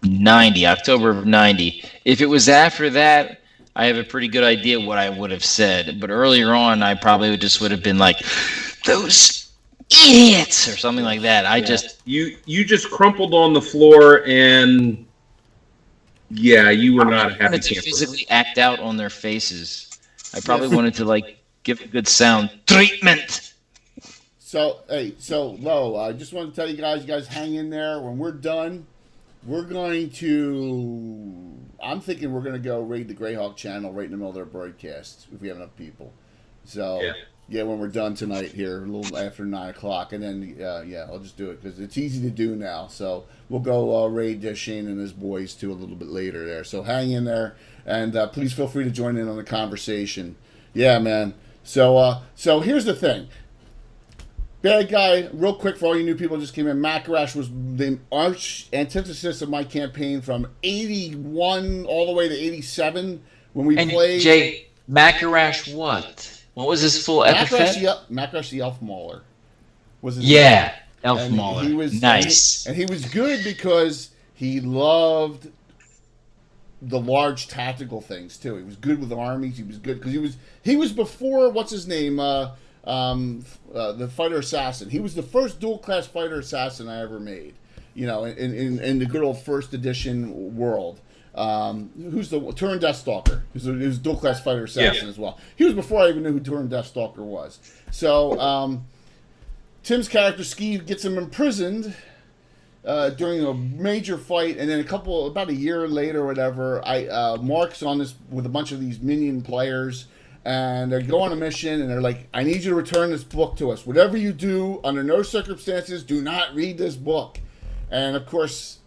October of 90. If it was after that, I have a pretty good idea what I would have said. But earlier on, I probably would have been like, those idiots, or something like that. You just crumpled on the floor and. Yeah, you were not a happy camper. I wanted to physically act out on their faces. I probably wanted to give a good sound treatment. So Lo, I just want to tell you guys hang in there. When we're done, we're going to. I'm thinking we're going to go raid the Greyhawk channel right in the middle of their broadcast if we have enough people. So, yeah, when we're done tonight here, a little after 9 o'clock. And then, I'll just do it because it's easy to do now. So we'll go raid Shane and his boys, too, a little bit later there. So hang in there, and please feel free to join in on the conversation. Yeah, man. So here's the thing. Bad guy, real quick for all you new people who just came in, Macarash was the arch antithesis of my campaign from 81 all the way to 87 when we played. Jay, Macarash what? What was his full epithet? Macarash the Elf Mauler. Was his name. Elf and Mauler. He was, nice. And he was good because he loved the large tactical things too. He was good with armies. He was good because he was before what's his name, the fighter assassin. He was the first dual class fighter assassin I ever made. You know, in the good old first edition world. Who's the Turin Deathstalker? He was dual class fighter assassin as well. He was before I even knew who Turin Deathstalker was. So Tim's character Skeeve gets him imprisoned during a major fight, and then about a year later or whatever, Mark's on this with a bunch of these minion players, and they go on a mission, and they're like, I need you to return this book to us. Whatever you do, under no circumstances, do not read this book. And of course,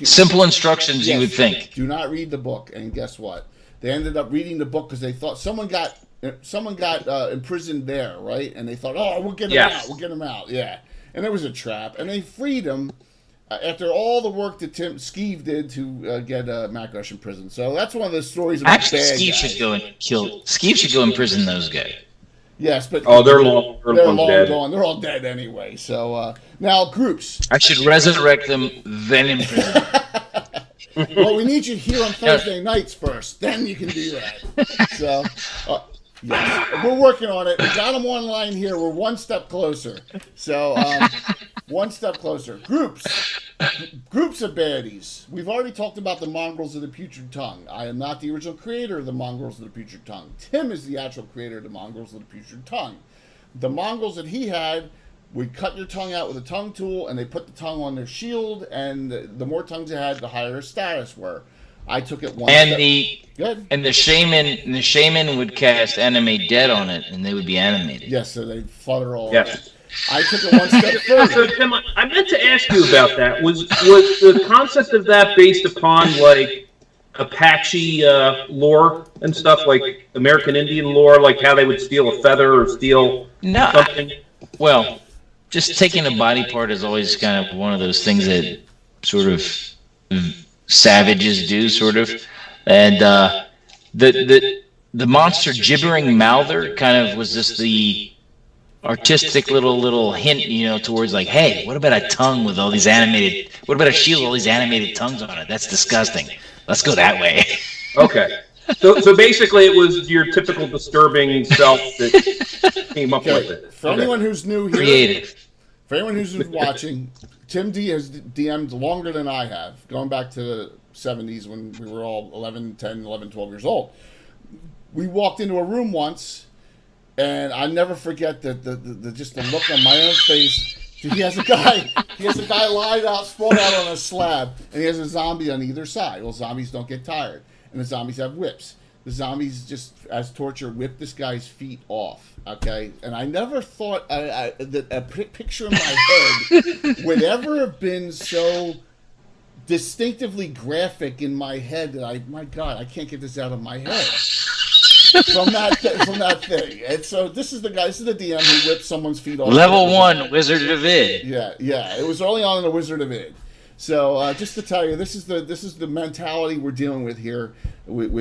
simple instructions, you would think. Do not read the book. And guess what? They ended up reading the book because they thought someone got imprisoned there, right? And they thought, oh, we'll get him out. We'll get him out. Yeah. And it was a trap. And they freed him after all the work that Skeeve did to get Macarash in prison. So that's one of the stories about actually, Skeeve should go and kill. Skeeve should go imprison those guys. Yes, but they're long dead. Gone. They're all dead anyway. So now groups. I should resurrect them, then imprison them. Well, we need you here on Thursday nights first. Then you can do that. So, yes, we're working on it. We got them online here. We're one step closer. So, one step closer. Groups of baddies. We've already talked about the Mongrels of the Putrid Tongue. I am not the original creator of the Mongrels of the Putrid Tongue. Tim is the actual creator of the Mongrels of the Putrid Tongue. The Mongrels that he had would cut your tongue out with a tongue tool, and they put the tongue on their shield, and the more tongues they had, the higher his status were. I took it one step. And the shaman would cast animate dead on it, and they would be animated. Yes, so they flutter all over. I took it one step further. So, Tim, I meant to ask you about that. Was the concept of that based upon, like, Apache lore and stuff, like American Indian lore, like how they would steal a feather or steal something? Well, just taking a body part is always kind of one of those things that sort of savages do, sort of. And the monster gibbering mouther kind of was just the artistic little hint, towards like, hey, what about a tongue with all these animated? What about a shield with all these animated tongues on it? That's disgusting. Let's go that way. Okay. So basically, it was your typical disturbing self that came up with it. For anyone who's new here, creative. For anyone who's watching, Tim D has DM'd longer than I have, going back to the 70s when we were all 10, 11, 12 years old. We walked into a room once, and I never forget the just the look on my own face. He has a guy lying out, sprawled out on a slab, and he has a zombie on either side. Well, zombies don't get tired, and the zombies have whips. The zombies just, as torture, whip this guy's feet off. Okay, and I never thought that a picture in my head would ever have been so distinctively graphic in my head that my God, I can't get this out of my head. From that thing. And so this is the DM who whipped someone's feet off. Level 1, Wizard of Id. Yeah. It was early on in the Wizard of Id. So just to tell you, this is the mentality we're dealing with here with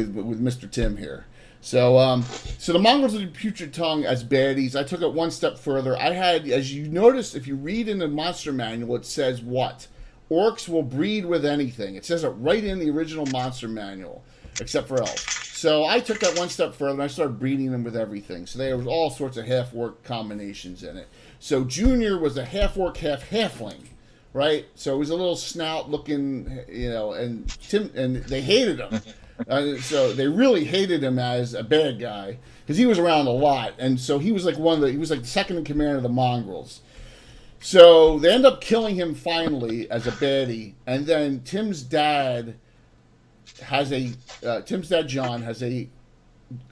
Mr. Tim here. So the Mongrels of the Putrid Tongue as baddies, I took it one step further. I had, as you notice, if you read in the monster manual, it says what? Orcs will breed with anything. It says it right in the original monster manual, except for elves. So I took that one step further, and I started breeding them with everything. So there was all sorts of half-orc combinations in it. So Junior was a half-orc, half-halfling, right? So it was a little snout-looking, and they hated him. So they really hated him as a bad guy, because he was around a lot. And so he was like he was like the second in command of the Mongrels. So they end up killing him finally as a baddie, and then Tim's dad has Tim's dad John has a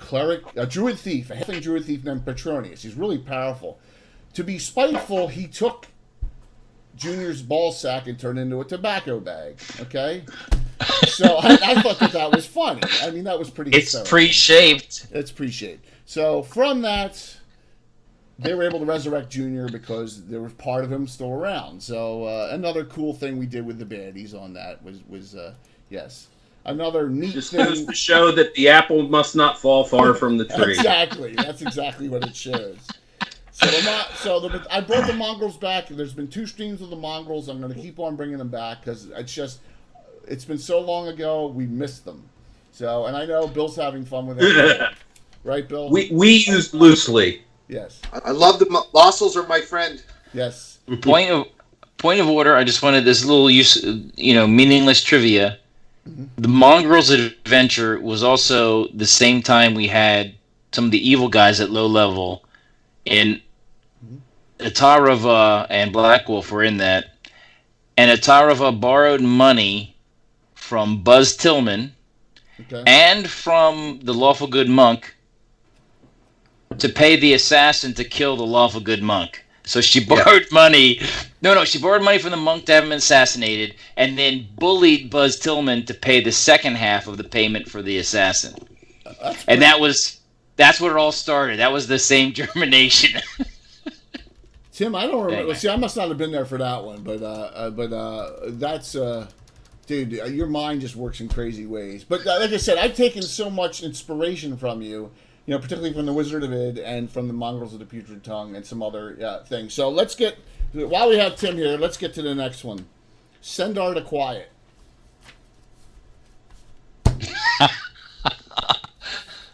druid thief, a halfling druid thief named Petronius. He's really powerful. To be spiteful, he took Junior's ball sack and turned it into a tobacco bag. Okay, so I thought that was funny. I mean, that was pretty. It's pre-shaped. It's pre-shaped. So from that, they were able to resurrect Junior because there was part of him still around. So another cool thing we did with the baddies on that was yes. Another neat Just thing. goes to show that the apple must not fall far from the tree. Exactly. That's exactly what it shows. So I brought the mongrels back. There's been 2 streams of the mongrels. I'm going to keep on bringing them back because it's been so long ago, we missed them. So, and I know Bill's having fun with it. Right, Bill? We used loosely. Yes. I love the Lossels are my friend. Yes. Point of order. I just wanted this little meaningless trivia. Mm-hmm. The Mongrels Adventure was also the same time we had some of the evil guys at low level, and Atarava and Black Wolf were in that. And Atarava borrowed money from Buzz Tillman and from the Lawful Good Monk to pay the assassin to kill the Lawful Good Monk. So she borrowed money. She borrowed money from the monk to have him assassinated, and then bullied Buzz Tillman to pay the second half of the payment for the assassin. And that's where it all started. That was the same germination. Tim, I don't remember. Anyway. See, I must not have been there for that one, but that's dude, your mind just works in crazy ways. But like I said, I've taken so much inspiration from you. Particularly from the Wizard of Id and from the Mongrels of the Putrid Tongue and some other things. So while we have Tim here, let's get to the next one. Sendar the Quiet.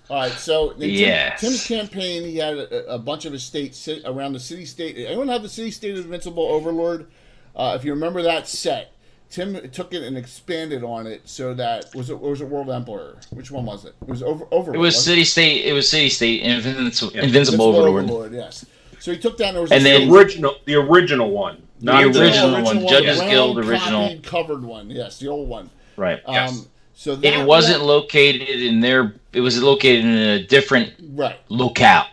All right, so in Tim's campaign, he had a bunch of estates around the city-state. Anyone have the city-state of Invincible Overlord? If you remember that set, Tim took it and expanded on it so that was it World Emperor? Which one was it? It was Overlord. It was City State. It was City State. Invincible Overlord. Yes. So he took that and the original one, not the original one, Judges Guild original, covered one. Yes, the old one. Right. Yes. So that it wasn't located in there. It was located in a different locale.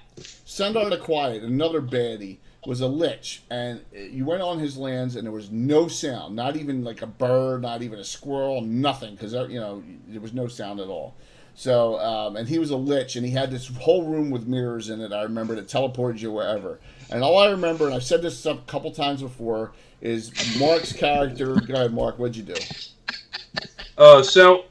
Sendar the Quiet, another baddie, was a lich, and you went on his lands, and there was no sound, not even like a bird, not even a squirrel, nothing, because there was no sound at all. So, and he was a lich, and he had this whole room with mirrors in it. I remember that teleported you wherever. And all I remember, and I've said this a couple times before, is Mark's character. Go ahead, Mark. What'd you do? So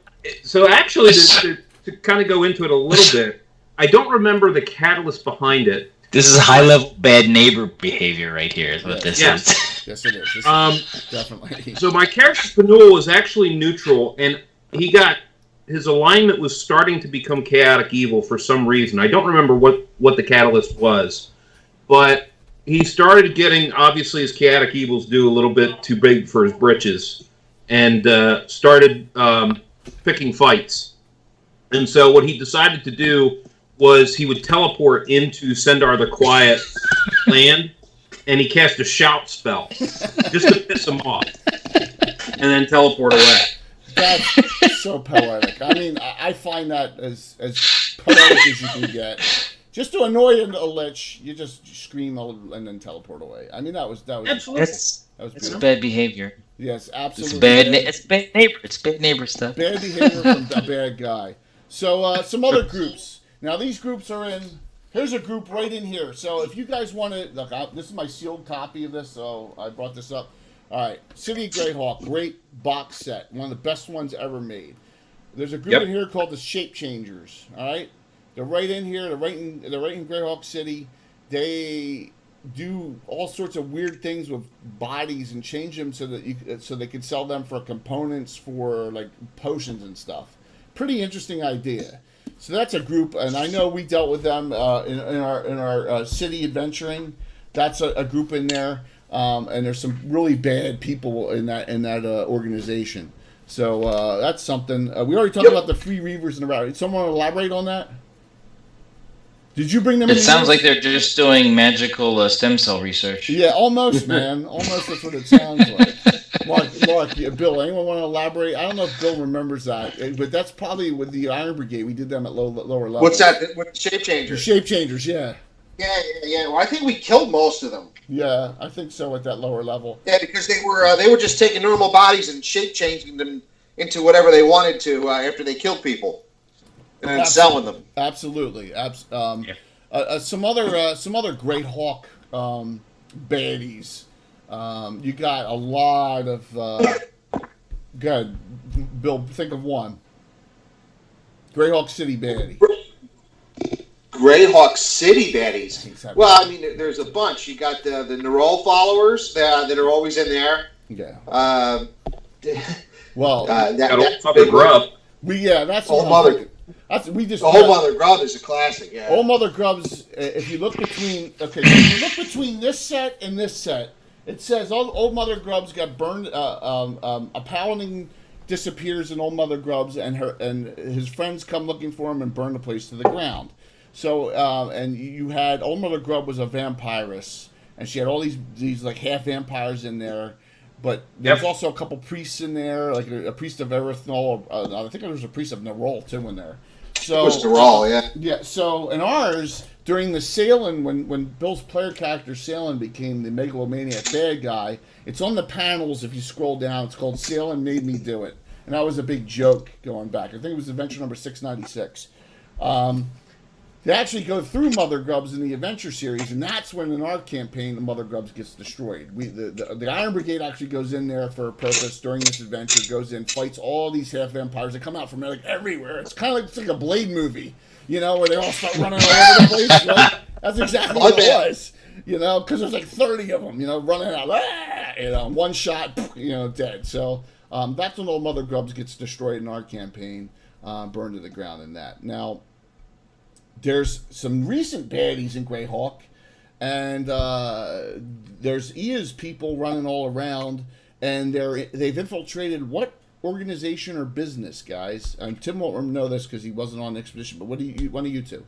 actually, to kind of go into it a little bit, I don't remember the catalyst behind it. This is high-level bad neighbor behavior right here is what this is. Yes, it is. This is definitely. So my character, Panul, was actually neutral, and his alignment was starting to become chaotic evil for some reason. I don't remember what the catalyst was, but he started getting, obviously, his chaotic evils do a little bit too big for his britches, and started picking fights. And so what he decided to do was he would teleport into Sendar the Quiet land, and he cast a shout spell just to piss him off, and then teleport away. That's so poetic. I mean, I find that as poetic as you can get. Just to annoy a lich, you just scream and then teleport away. I mean, that was absolutely. It's bad behavior. Yes, absolutely. It's bad neighbor. It's bad neighbor stuff. Bad behavior from a bad guy. So some other groups. Now these groups are in. Here's a group right in here. So if you guys want to look, this is my sealed copy of this. So I brought this up. All right, City of Greyhawk, great box set, one of the best ones ever made. There's a group in here called the Shape Changers. All right, they're right in here. They're right in Greyhawk City. They do all sorts of weird things with bodies and change them so they can sell them for components for like potions and stuff. Pretty interesting idea. So that's a group, and I know we dealt with them in our city adventuring. That's a group in there, and there's some really bad people in that organization. So that's something. We already talked about the Free Reavers and the Rat. Someone elaborate on that? Did you bring them? It sounds like they're just doing magical stem cell research. Yeah, almost, man. Almost that's what it sounds like. Mark, Bill, anyone want to elaborate? I don't know if Bill remembers that, but that's probably with the Iron Brigade. We did them at lower levels. What's that? With the shape changers? The shape changers, yeah. Yeah. Well, I think we killed most of them. Yeah, I think so at that lower level. Yeah, because they were just taking normal bodies and shape changing them into whatever they wanted to after they killed people, and then selling them. Absolutely. Some other Great Hawk baddies. You got a lot of. Good, Bill. Think of one. Great Hawk City baddie. Great Hawk City baddies. Well, I mean, there's a bunch. You got the Nerol followers that are always in there. Yeah. Old that's Mother Grub. That's Old Mother. The Old Mother Grub is a classic. Yeah. Old Mother Grub's. If you look between, this set and this set, it says Old Mother Grub's got burned. A paladin disappears in Old Mother Grub's, and his friends come looking for him and burn the place to the ground. So, and you had Old Mother Grub was a vampiress, and she had all these like half vampires in there, but there's also a couple priests in there, like a priest of Erythnol. I think there was a priest of Nerol too in there. So, it was Nerol, yeah. Yeah. So in ours, during the Salen, when Bill's player character Salen became the megalomaniac bad guy, it's on the panels. If you scroll down, it's called Salen Made Me Do It, and that was a big joke going back. I think it was adventure number 696. They actually go through Mother Grubs in the adventure series, and that's when in our campaign the Mother Grubs gets destroyed. The Iron Brigade actually goes in there for a purpose during this adventure, goes in, fights all these half vampires that come out from like everywhere. It's kind of like, it's like a Blade movie, where they all start running all over the place. Right? That's exactly what it was, because there's like 30 of them, running out, one shot, dead. So that's when old Mother Grubs gets destroyed in our campaign, burned to the ground in that. Now, there's some recent baddies in Greyhawk, and there's Ia's people running all around, and they've infiltrated what organization or business, guys? And Tim won't know this because he wasn't on the expedition, but one of you two?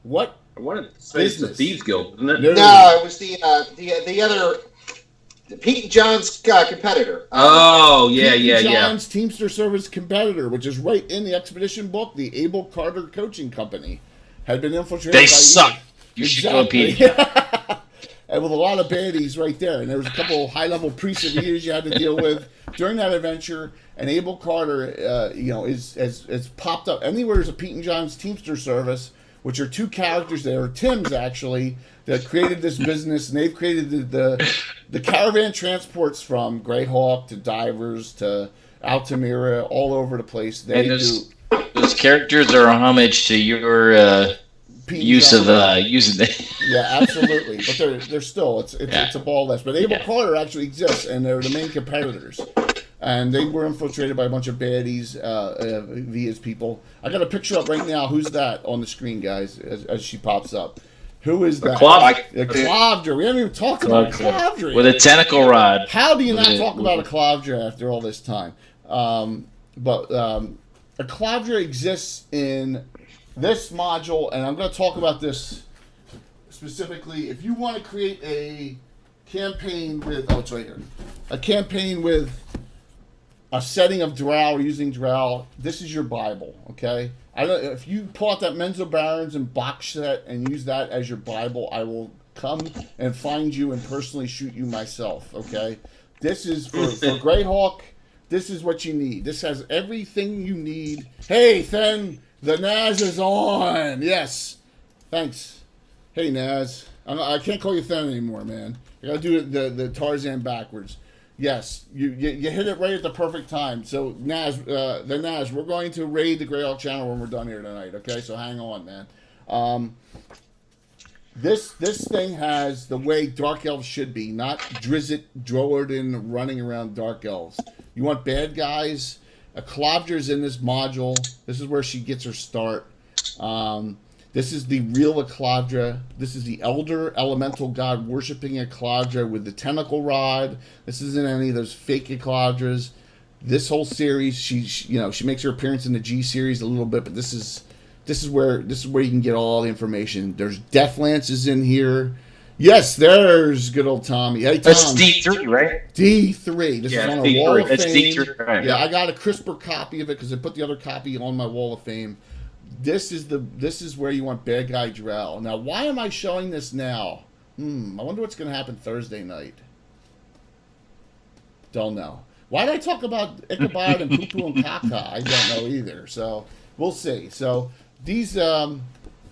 What? I wanted to say it's the Thieves Guild, isn't it? No, it was the other. Pete and John's competitor. Pete John's Teamster Service competitor, which is right in the expedition book. The Abel Carter Coaching Company had been infiltrated. They suck. You should go, Pete. And with a lot of baddies right there, and there was a couple of high-level priests of years you had to deal with during that adventure. And Abel Carter, is popped up anywhere. There's a Pete and John's Teamster Service, which are two characters that are Tim's actually, that created this business, and they've created the caravan transports from Greyhawk to Divers to Altamira, all over the place. Those characters are a homage to your use of using them. Yeah, absolutely. But they're still it's a ball less. But Abel Carter actually exists, and they're the main competitors. And they were infiltrated by a bunch of baddies via his people. I got a picture up right now. Who's that on the screen, guys, as she pops up? Who is that? The Clavdra. We haven't even talked about a Clavdra. With a tentacle rod. How do you not talk about a Clavdra after all this time? But a Clavdra exists in this module, and I'm going to talk about this specifically. If you want to create a campaign with... Oh, it's right here. A campaign with a setting of Drow, using Drow, this is your Bible, okay? I don't. If you pull out that Menzo Barons and box set and use that as your Bible, I will come and find you and personally shoot you myself, okay? This is for Greyhawk. This is what you need. This has everything you need. Hey, Then, the Naz is on. Yes. Thanks. Hey, Naz. I can't call you Then anymore, man. I gotta do the Tarzan backwards. Yes, you hit it right at the perfect time. So Naz, we're going to raid the Greyhawk channel when we're done here tonight. Okay, so hang on, man. This thing has the way Dark Elves should be, not Drizzt Drowarden running around Dark Elves. You want bad guys. A Clavdra's in this module. This is where she gets her start. This is the real Clavdra. This is the elder elemental god worshiping a Clavdra with the tentacle rod. This isn't any of those fake Clavdras. This whole series, she makes her appearance in the G series a little bit, but this is where you can get all the information. There's death lances in here. Yes, there's good old Tommy. Hey, Tom. That's D3, right? D3. This is on a wall of That's fame. D3, right? Yeah, I got a crisper copy of it because I put the other copy on my wall of fame. This is where you want Bad Guy Drell. Now, why am I showing this now? I wonder what's going to happen Thursday night. Don't know. Why did I talk about Ichabod and Poo Poo and Kaka? I don't know either. So we'll see. So these.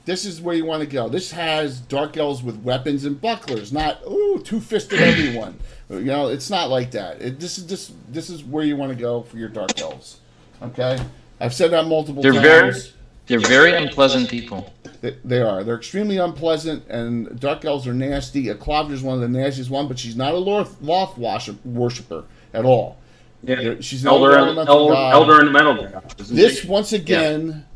This is where you want to go. This has Dark Elves with weapons and bucklers, not two-fisted everyone. You know, it's not like that. This is where you want to go for your Dark Elves. Okay, I've said that multiple times. They're very unpleasant people. They are. They're extremely unpleasant, and Dark Elves are nasty. Aklavra is one of the nastiest ones, but she's not a loth worshiper at all. Yeah, she's an elder elemental god. This once again.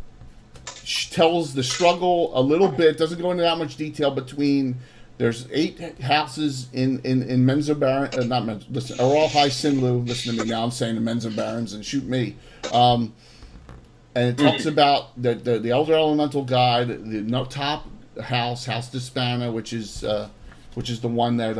Tells the struggle a little bit. Doesn't go into that much detail between. There's 8 houses in Menzo Baron. Not Menzo. Listen, are all high Sinlu. Listen to me now. I'm saying the Menzo Barons and shoot me. And it talks about the elder elemental guide, the top house, House Dispana, which is the one that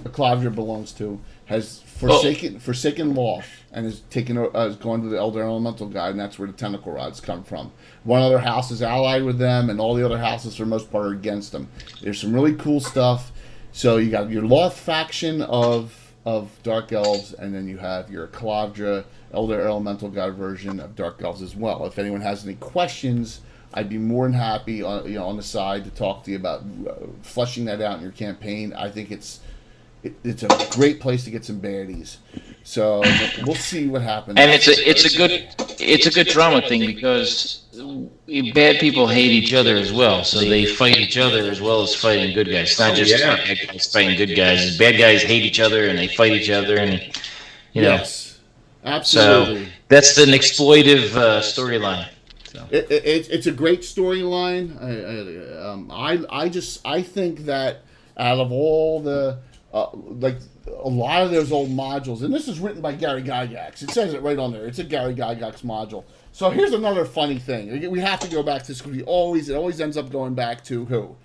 Aklavra belongs to, has forsaken Loth and is going to the Elder Elemental Guide, and that's where the tentacle rods come from. One other house is allied with them, and all the other houses, for the most part, are against them. There's some really cool stuff. So you got your Loth faction of Dark Elves, and then you have your Aklavra Elder Elemental Guide version of Dark Elves as well. If anyone has any questions, I'd be more than happy on the side to talk to you about fleshing that out in your campaign. I think it's a great place to get some baddies. So we'll see what happens. And it's a good drama thing because bad people hate each other as well. So they fight each other as well as fighting good guys. It's not just bad guys fighting good guys. Bad guys hate each other and they fight each other, and Yes, absolutely. So that's an exploitive storyline. So. It's a great storyline. I think that out of all the like a lot of those old modules, and this is written by Gary Gygax. It says it right on there. It's a Gary Gygax module. So here's another funny thing. We have to go back to this because it always ends up going back to who?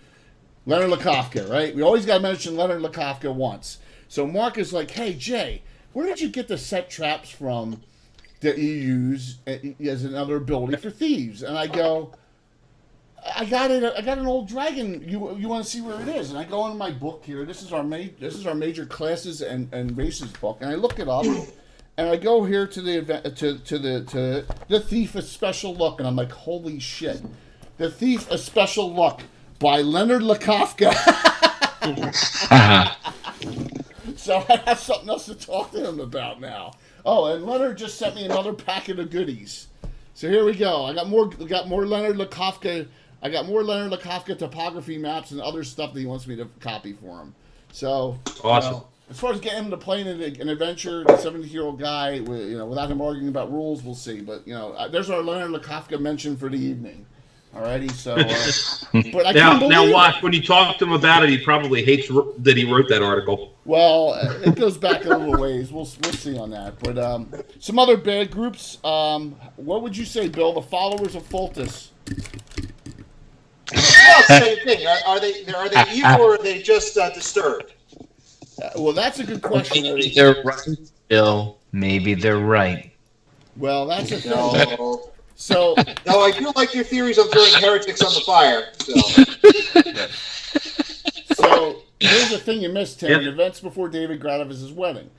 Leonard Lakofka, right? We always got to mention Leonard Lakofka once. So Mark is like, hey, Jay, where did you get the set traps from that you use as another ability for thieves? And I go, I got an old dragon. You want to see where it is? And I go into my book here. This is our major classes and races book, and I look it up, and I go here to the event to the Thief a Special Look, and I'm like, holy shit, the Thief a Special Look by Leonard Lakofka. So I have something else to talk to him about now. Oh, and Leonard just sent me another packet of goodies. So here we go. I got more Leonard Lakofka. I got more Leonard Lakofka topography maps and other stuff that he wants me to copy for him. So awesome. As far as getting him to play an adventure, the 70-year-old guy, without him arguing about rules, we'll see. But there's our Leonard Lakofka mention for the evening. Alrighty, so. But I now watch when you talk to him about it. He probably hates that he wrote that article. Well, it goes back a little ways. We'll see on that. But some other bad groups. What would you say, Bill? The followers of Fultus. Well, same thing. Are they evil or are they just disturbed? Well, that's a good question. Maybe they're right, Bill. Maybe they're right. Well, that's a thing. No. So no, I do like your theories on throwing heretics on the fire. So here's the thing you missed, Tim. Events before David Gradavis' wedding.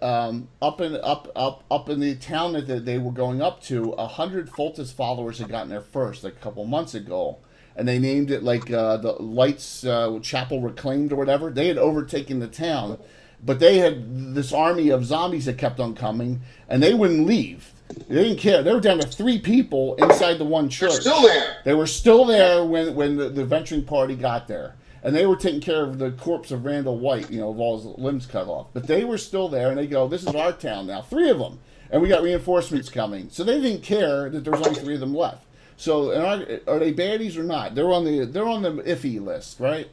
Up in the town that they were going up to, 100 Fultus followers had gotten there first, like a couple months ago, and they named it like the Lights Chapel Reclaimed or whatever. They had overtaken the town, but they had this army of zombies that kept on coming, and they wouldn't leave. They didn't care. They were down to 3 people inside the one church. They're still there. They were still there when the venturing party got there. And they were taking care of the corpse of Randall White, with all his limbs cut off. But they were still there, and they go, this is our town now. 3 of them. And we got reinforcements coming. So they didn't care that there was only 3 of them left. So are they baddies or not? They're on the iffy list, right?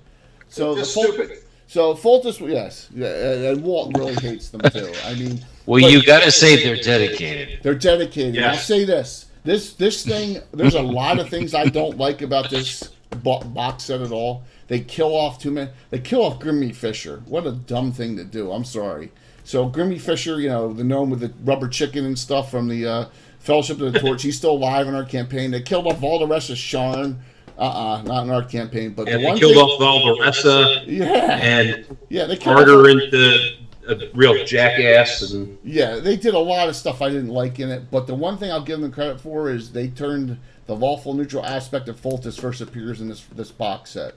So they're just stupid. So Fultus, yes. And Walt really hates them, too. I mean... Well, you got to say they're dedicated. They're dedicated. Yeah. I'll say this. This thing, there's a lot of things I don't like about this box set at all. They kill off too many. They kill off Grimmy Fisher. What a dumb thing to do. I'm sorry. So Grimmy Fisher, you know, the gnome with the rubber chicken and stuff from the Fellowship of the Torch, he's still alive in our campaign. They killed off all the rest of Sharn. Not in our campaign, but they killed off Valderessa. And they turned her into a real jackass. And they did a lot of stuff I didn't like in it. But the one thing I'll give them credit for is they turned the lawful neutral aspect of Foltest first appears in this box set.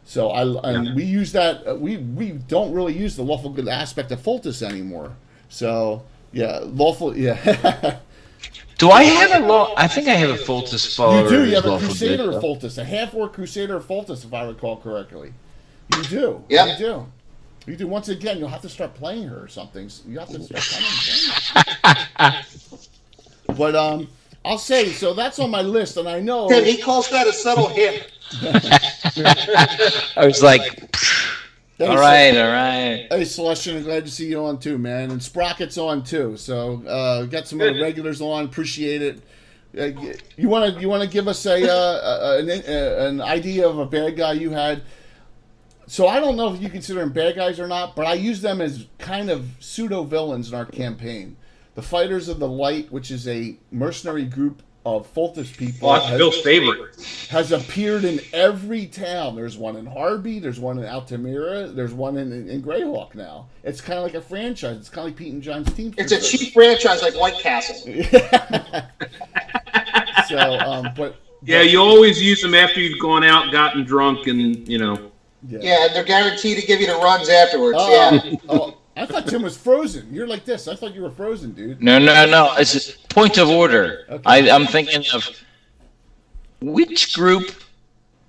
So we use that. We don't really use the lawful good aspect of Foltest anymore. So lawful. Do I have a law? I think I have a Foltest follower. You do. You have a Crusader of Foltest, a half-orc Crusader of Foltest, if I recall correctly. You do. Yeah. You do. You do. Once again, you'll have to start playing her or something. You have to start playing her. But I'll say so. That's on my list, and I know Tim, he calls that a subtle hit. I was like, all right. Hey, Celestian, I'm glad to see you on too, man. And Sprocket's on too. So got some of the regulars on. Appreciate it. You want to give us an idea of a bad guy you had? So I don't know if you consider them bad guys or not, but I use them as kind of pseudo villains in our campaign. The Fighters of the Light, which is a mercenary group of Foltest people, Bill's favorite, has appeared in every town. There's one in Harby, there's one in Altamira, there's one in Greyhawk now. It's kind of like a franchise. It's kind of like Pete and John's team. It's a cheap franchise like White Castle. But you always use them after you've gone out, gotten drunk, and you know. Yeah, and they're guaranteed to give you the runs afterwards. I thought Tim was frozen. You're like this. I thought you were frozen, dude. No. It's a point of order. Okay. I'm thinking of which group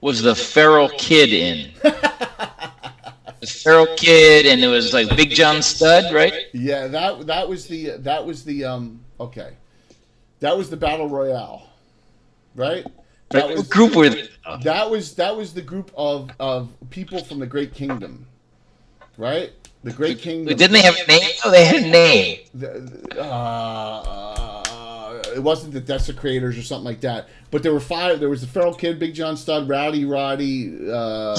was the feral kid in? The feral kid, and it was like Big John Studd, right? Yeah, that was the Battle Royale, right? What group were they? That was the group of people from the Great Kingdom, right? The Great Kingdom. Didn't they have a name? Oh, they had a name. It wasn't the Desecrators or something like that. But there were 5. There was the Feral Kid, Big John Studd, Rowdy, a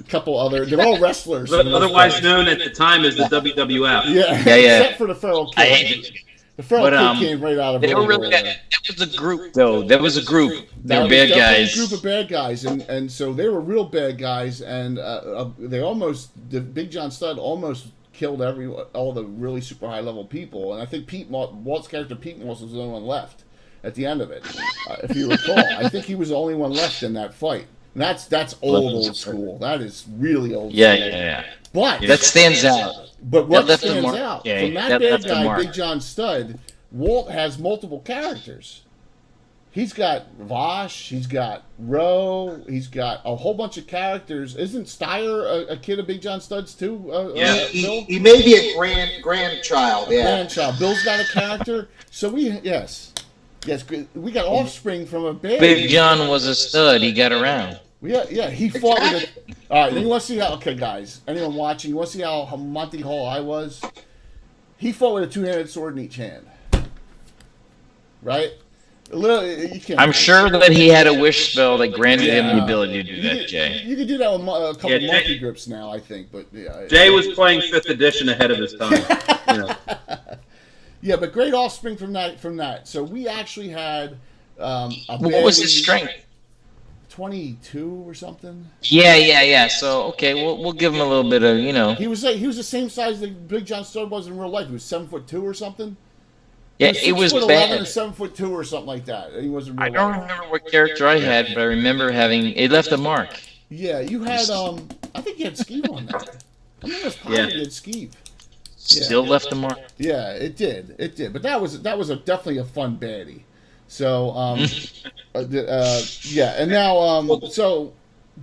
couple other. They're all wrestlers. Otherwise known at the time as the WWF. Yeah. Except for the Feral Kid. The Feral Kid came right out of they were really that was a group, though. That was a group. They were bad guys. A group of bad guys, and so they were real bad guys, and the Big John Studd almost killed all the really super high level people, and I think Walt's character Pete Moss was the only one left at the end of it, if you recall. I think he was the only one left in that fight. And that's old school. That is really old. Yeah. But that stands out. But what stands out from that bad guy, Big John Studd, Walt has multiple characters. He's got Vosh, he's got Roe, he's got a whole bunch of characters. Isn't Steyer a kid of Big John Studd's too? Bill? He may be a grandchild. Grandchild. Bill's got a character. So we got offspring from a bad. Big John was a stud. He got around. Yeah, he fought with it. All right, you want to see how? Okay, guys, anyone watching, you want to see how Monty Hall I was? He fought with a 2-handed sword in each hand, right? I'm sure that he had a wish spell that granted him the ability to do that, Jay. You can do that with a couple monkey grips now, I think. But Jay was playing 5th edition ahead of his time. Yeah, but great offspring from that. So we actually had what was his strength? 22 or something. Yeah. So okay, we'll give him a little bit of He was the same size that Big John Studd was in real life. He was 7'2" or something. Yeah, it was bad. 7'2" or something like that. He wasn't. I don't remember what character I had, but I remember it left a mark. Yeah, you had I think you had Skeeve on that. I remember you had Skeeve. Still left a mark. Yeah, it did. But that was definitely a fun baddie. So and now so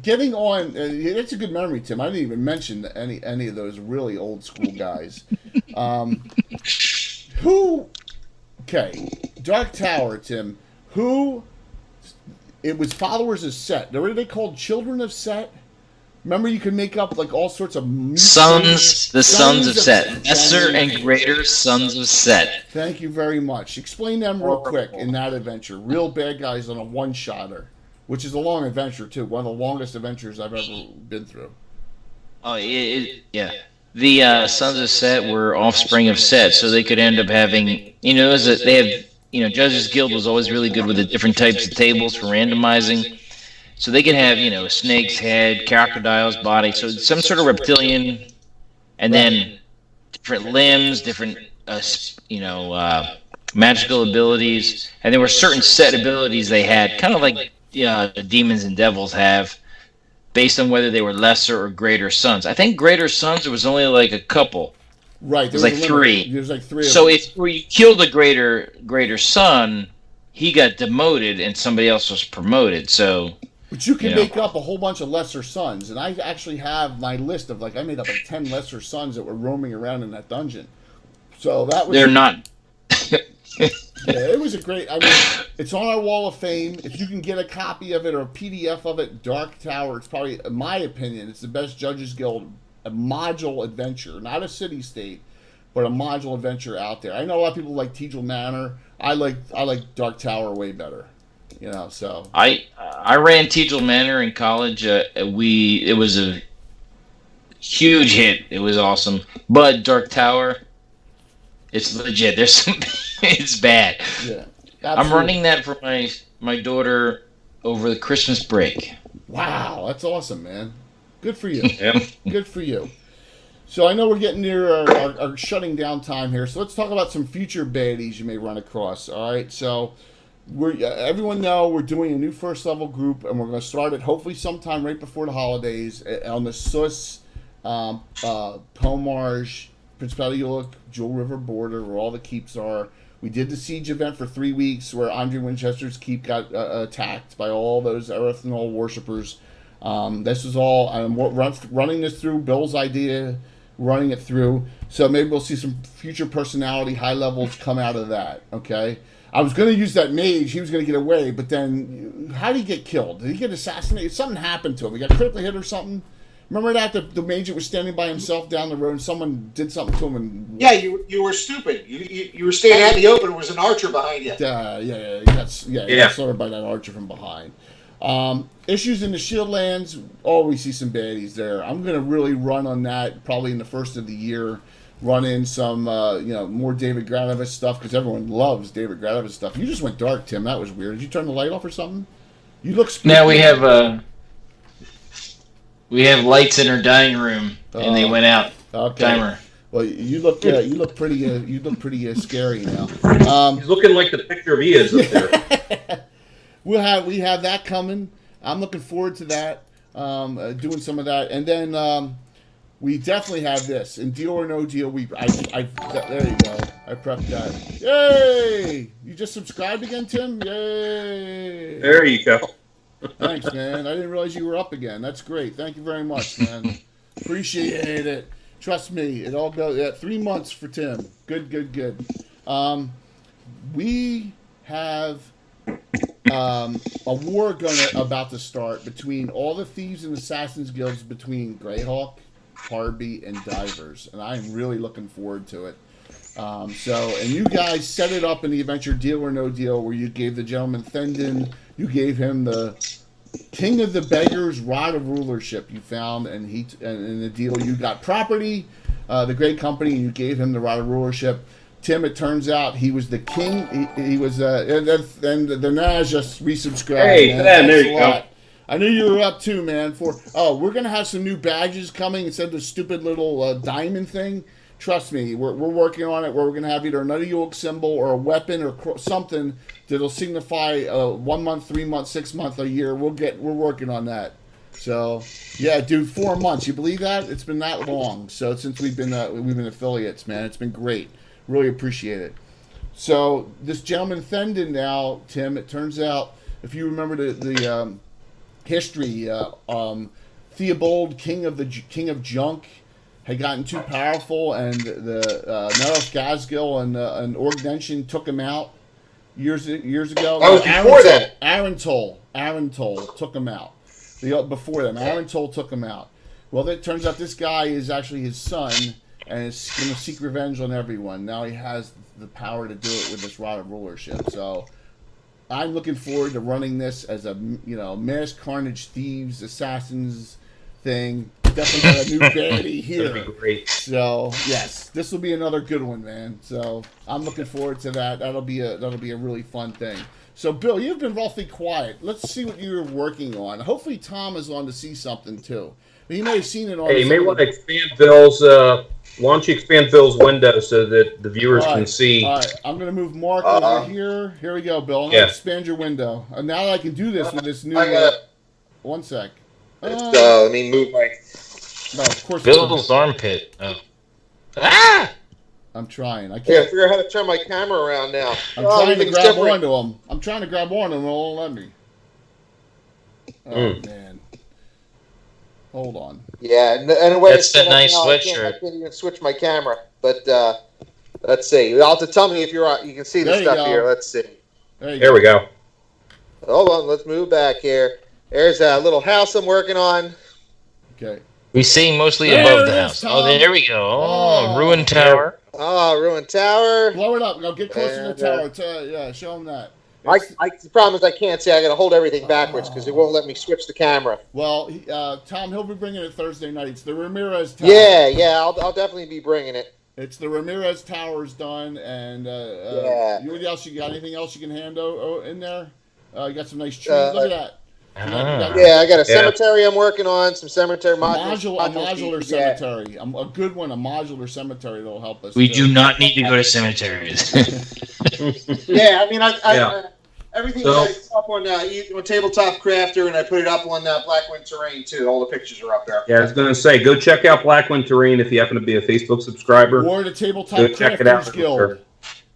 getting on. It's a good memory, Tim. I didn't even mention any of those really old school guys. Okay, Dark Tower, Tim. It was followers of Set. What are they called? Children of Set? Remember, you could make up like all sorts of sons of Set. Lesser and greater sons of Set. Thank you very much. Explain them real quick in that adventure. Real bad guys on a one-shotter. which is a long adventure too. One of the longest adventures I've ever been through. Oh, yeah. The Sons of Set were offspring of Set, so they could end up having, Judges Guild was always really good with the different types of tables for randomizing. So they could have, snake's head, crocodile's body, so some sort of reptilian, and then different limbs, different, magical abilities, and there were certain set abilities they had, kind of like demons and devils have, based on whether they were lesser or greater sons. I think greater sons, there was only like a couple. Right. There was like three. There's like three. So if you killed a greater son, he got demoted and somebody else was promoted. So. But you can make up a whole bunch of lesser sons, and I actually have my list of I made up like 10 lesser sons that were roaming around in that dungeon. So that was. They're not. Yeah, it was a great. I mean, it's on our wall of fame. If you can get a copy of it or a PDF of it, Dark Tower. It's probably, in my opinion, it's the best Judges Guild module adventure, not a city state, but a module adventure out there. I know a lot of people like Tegel Manor. I like Dark Tower way better. So I ran Tegel Manor in college. It was a huge hit. It was awesome. But Dark Tower, it's legit. There's some. It's bad. Yeah, absolutely. I'm running that for my daughter over the Christmas break. Wow, that's awesome, man. Good for you. Yeah. Good for you. So I know we're getting near our shutting down time here. So let's talk about some future baddies you may run across. All right. So everyone know we're doing a new first level group, and we're going to start it hopefully sometime right before the holidays on the Sus, Pomarge, Principality Ulick, Jewel River border, where all the keeps are. We did the siege event for 3 weeks where Andre Winchester's keep got attacked by all those Erythanol worshippers. This is all, I'm running this through, Bill's idea, running it through. So maybe we'll see some future personality high levels come out of that, okay? I was going to use that mage. He was going to get away, but then how did he get killed? Did he get assassinated? Something happened to him. He got critically hit or something? Remember that the mage that was standing by himself down the road and someone did something to him? And yeah, you were stupid. You were standing out in the open. There was an archer behind you. He got slaughtered by that archer from behind. Issues in the Shieldlands. Always see some baddies there. I'm going to really run on that probably in the first of the year. Run in some more David Granovis stuff because everyone loves David Granovis stuff. You just went dark, Tim. That was weird. Did you turn the light off or something? You look spooky. Now we have lights in our dining room, and they went out. Okay. Timer. Well, you look pretty scary now. He's looking like the picture of Iaz up there. we have that coming. I'm looking forward to that. Doing some of that, and then we definitely have this in Deal or No Deal. There you go. I prepped that. Yay! You just subscribed again, Tim? Yay! There you go. Thanks, man. I didn't realize you were up again. That's great. Thank you very much, man. Appreciate it. Trust me, it all goes. 3 months for Tim. Good. We have a war about to start between all the thieves and assassins guilds between Greyhawk, Harby, and Divers, and I'm really looking forward to it. And you guys set it up in the adventure Deal or No Deal, where you gave the gentleman Thendon, you gave him the King of the Beggars Rod of Rulership you found, and in the deal you got property, the great company, and you gave him the Rod of Rulership. Tim, it turns out he was the king. He was, and the Naz just resubscribed. Hey, man, there you go. I knew you were up too, man. We're gonna have some new badges coming instead of the stupid little diamond thing. Trust me, we're working on it. Where we're gonna have either another Yolk symbol or a weapon or something that'll signify 1 month, 3 months, 6 months, a year. We're working on that. So yeah, dude, 4 months. You believe that? It's been that long. So since we've been affiliates, man, it's been great. Really appreciate it. So this gentleman Thendon now, Tim. It turns out, if you remember the history, Theobald, king of Junk, had gotten too powerful, and the Nerf Gazgil and Orgnention took him out years ago. That was before that. Arentol took him out. Before them, Arentol took him out. Well, it turns out this guy is actually his son, and is going to seek revenge on everyone. Now he has the power to do it with this Rod of Rulership. So I'm looking forward to running this as a mass carnage thieves assassins thing. Definitely got a new baddie here. That'd be great. So yes, this will be another good one, man. So I'm looking forward to that. That'll be a really fun thing. So Bill, you've been awfully quiet. Let's see what you're working on. Hopefully Tom is on to see something too. He may have seen it on. Hey, you may want to expand Bill's. Why don't you expand Bill's window so that the viewers can see? All right, I'm going to move Mark over here. Here we go, Bill. I'm going to expand your window. And now that I can do this with this new... one sec. Let me move my... No, of course. Bill's armpit. Oh. Ah! I'm trying. I can't. Yeah, figure out how to turn my camera around now. I'm trying to grab onto him. I'm trying to grab onto him. It won't let me. Oh, man. Hold on. Yeah, and the way that's a nice sweatshirt. I can't even switch my camera. But let's see. You'll have to tell me if you're on. You can see the stuff here. Let's see. There we go. Hold on. Let's move back here. There's a little house I'm working on. Okay. We see mostly above the house. Tom. Oh, there we go. Oh, ruined tower. Oh, ruined tower. Blow it up. Now get closer to the tower. Yeah, show them that. The problem is I can't see. I got to hold everything backwards because it won't let me switch the camera. Well, Tom, he'll be bringing it Thursday night. It's the Ramirez Tower. Yeah, I'll definitely be bringing it. It's the Ramirez Tower's done, and what else you got? Anything else you can hand in there? You got some nice trees. Look at that. I got a cemetery I'm working on. Some cemetery modular. A modular cemetery. A good one. A modular cemetery that'll help us. We do not need to go to cemeteries. Yeah, I mean, everything is up on Tabletop Crafter, and I put it up on Blackwind Terrain too. All the pictures are up there. Yeah, I was going to say, go check out Blackwind Terrain if you happen to be a Facebook subscriber. Or the Tabletop Crafters Guild.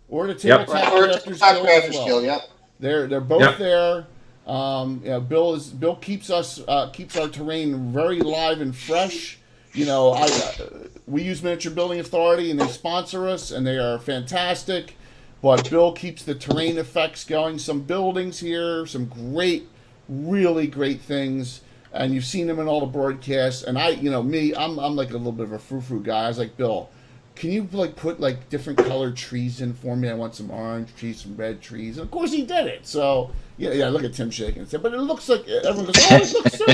Or the Tabletop Crafters Guild. Yep. They're both there. Bill keeps our terrain very live and fresh. We use Miniature Building Authority, and they sponsor us, and they are fantastic. But Bill keeps the terrain effects going. Some buildings here, some great, really great things, and you've seen them in all the broadcasts. And I'm like a little bit of a frou-frou guy. I was like, Bill, can you put different colored trees in for me? I want some orange trees, some red trees. And of course he did it. So yeah. Look at Tim shaking and say, but it looks like everyone goes, oh, it looks so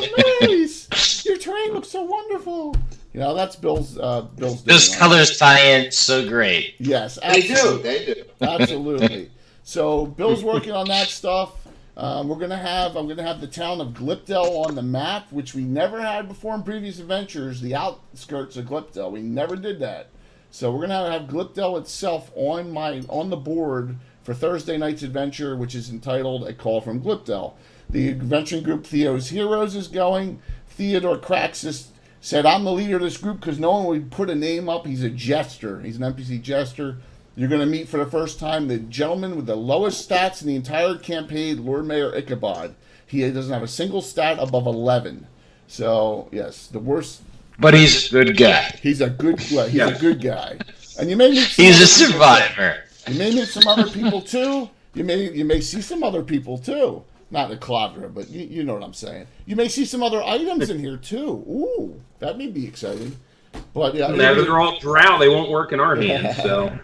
nice. Your terrain looks so wonderful. That's Bill's. Those colors tie in so great. Yes, absolutely. They do. Absolutely. So Bill's working on that stuff. I'm gonna have the town of Glipdale on the map, which we never had before in previous adventures. The outskirts of Glipdale, we never did that. So we're gonna have Glipdale itself on the board for Thursday night's adventure, which is entitled A Call from Glipdale. The adventuring group Theo's Heroes is going. Theodore Craxus said, I'm the leader of this group because no one would put a name up. He's a jester. He's an NPC jester. You're going to meet for the first time the gentleman with the lowest stats in the entire campaign, Lord Mayor Ichabod. He doesn't have a single stat above 11. So, yes, the worst. But he's a good guy. He's a good guy. And you may meet he's a survivor. You may meet some other people, too. You may see some other people, too. Not a Clavra, but you know what I'm saying. You may see some other items in here, too. Ooh, that may be exciting. But yeah, they're all drow. They won't work in our hands, so...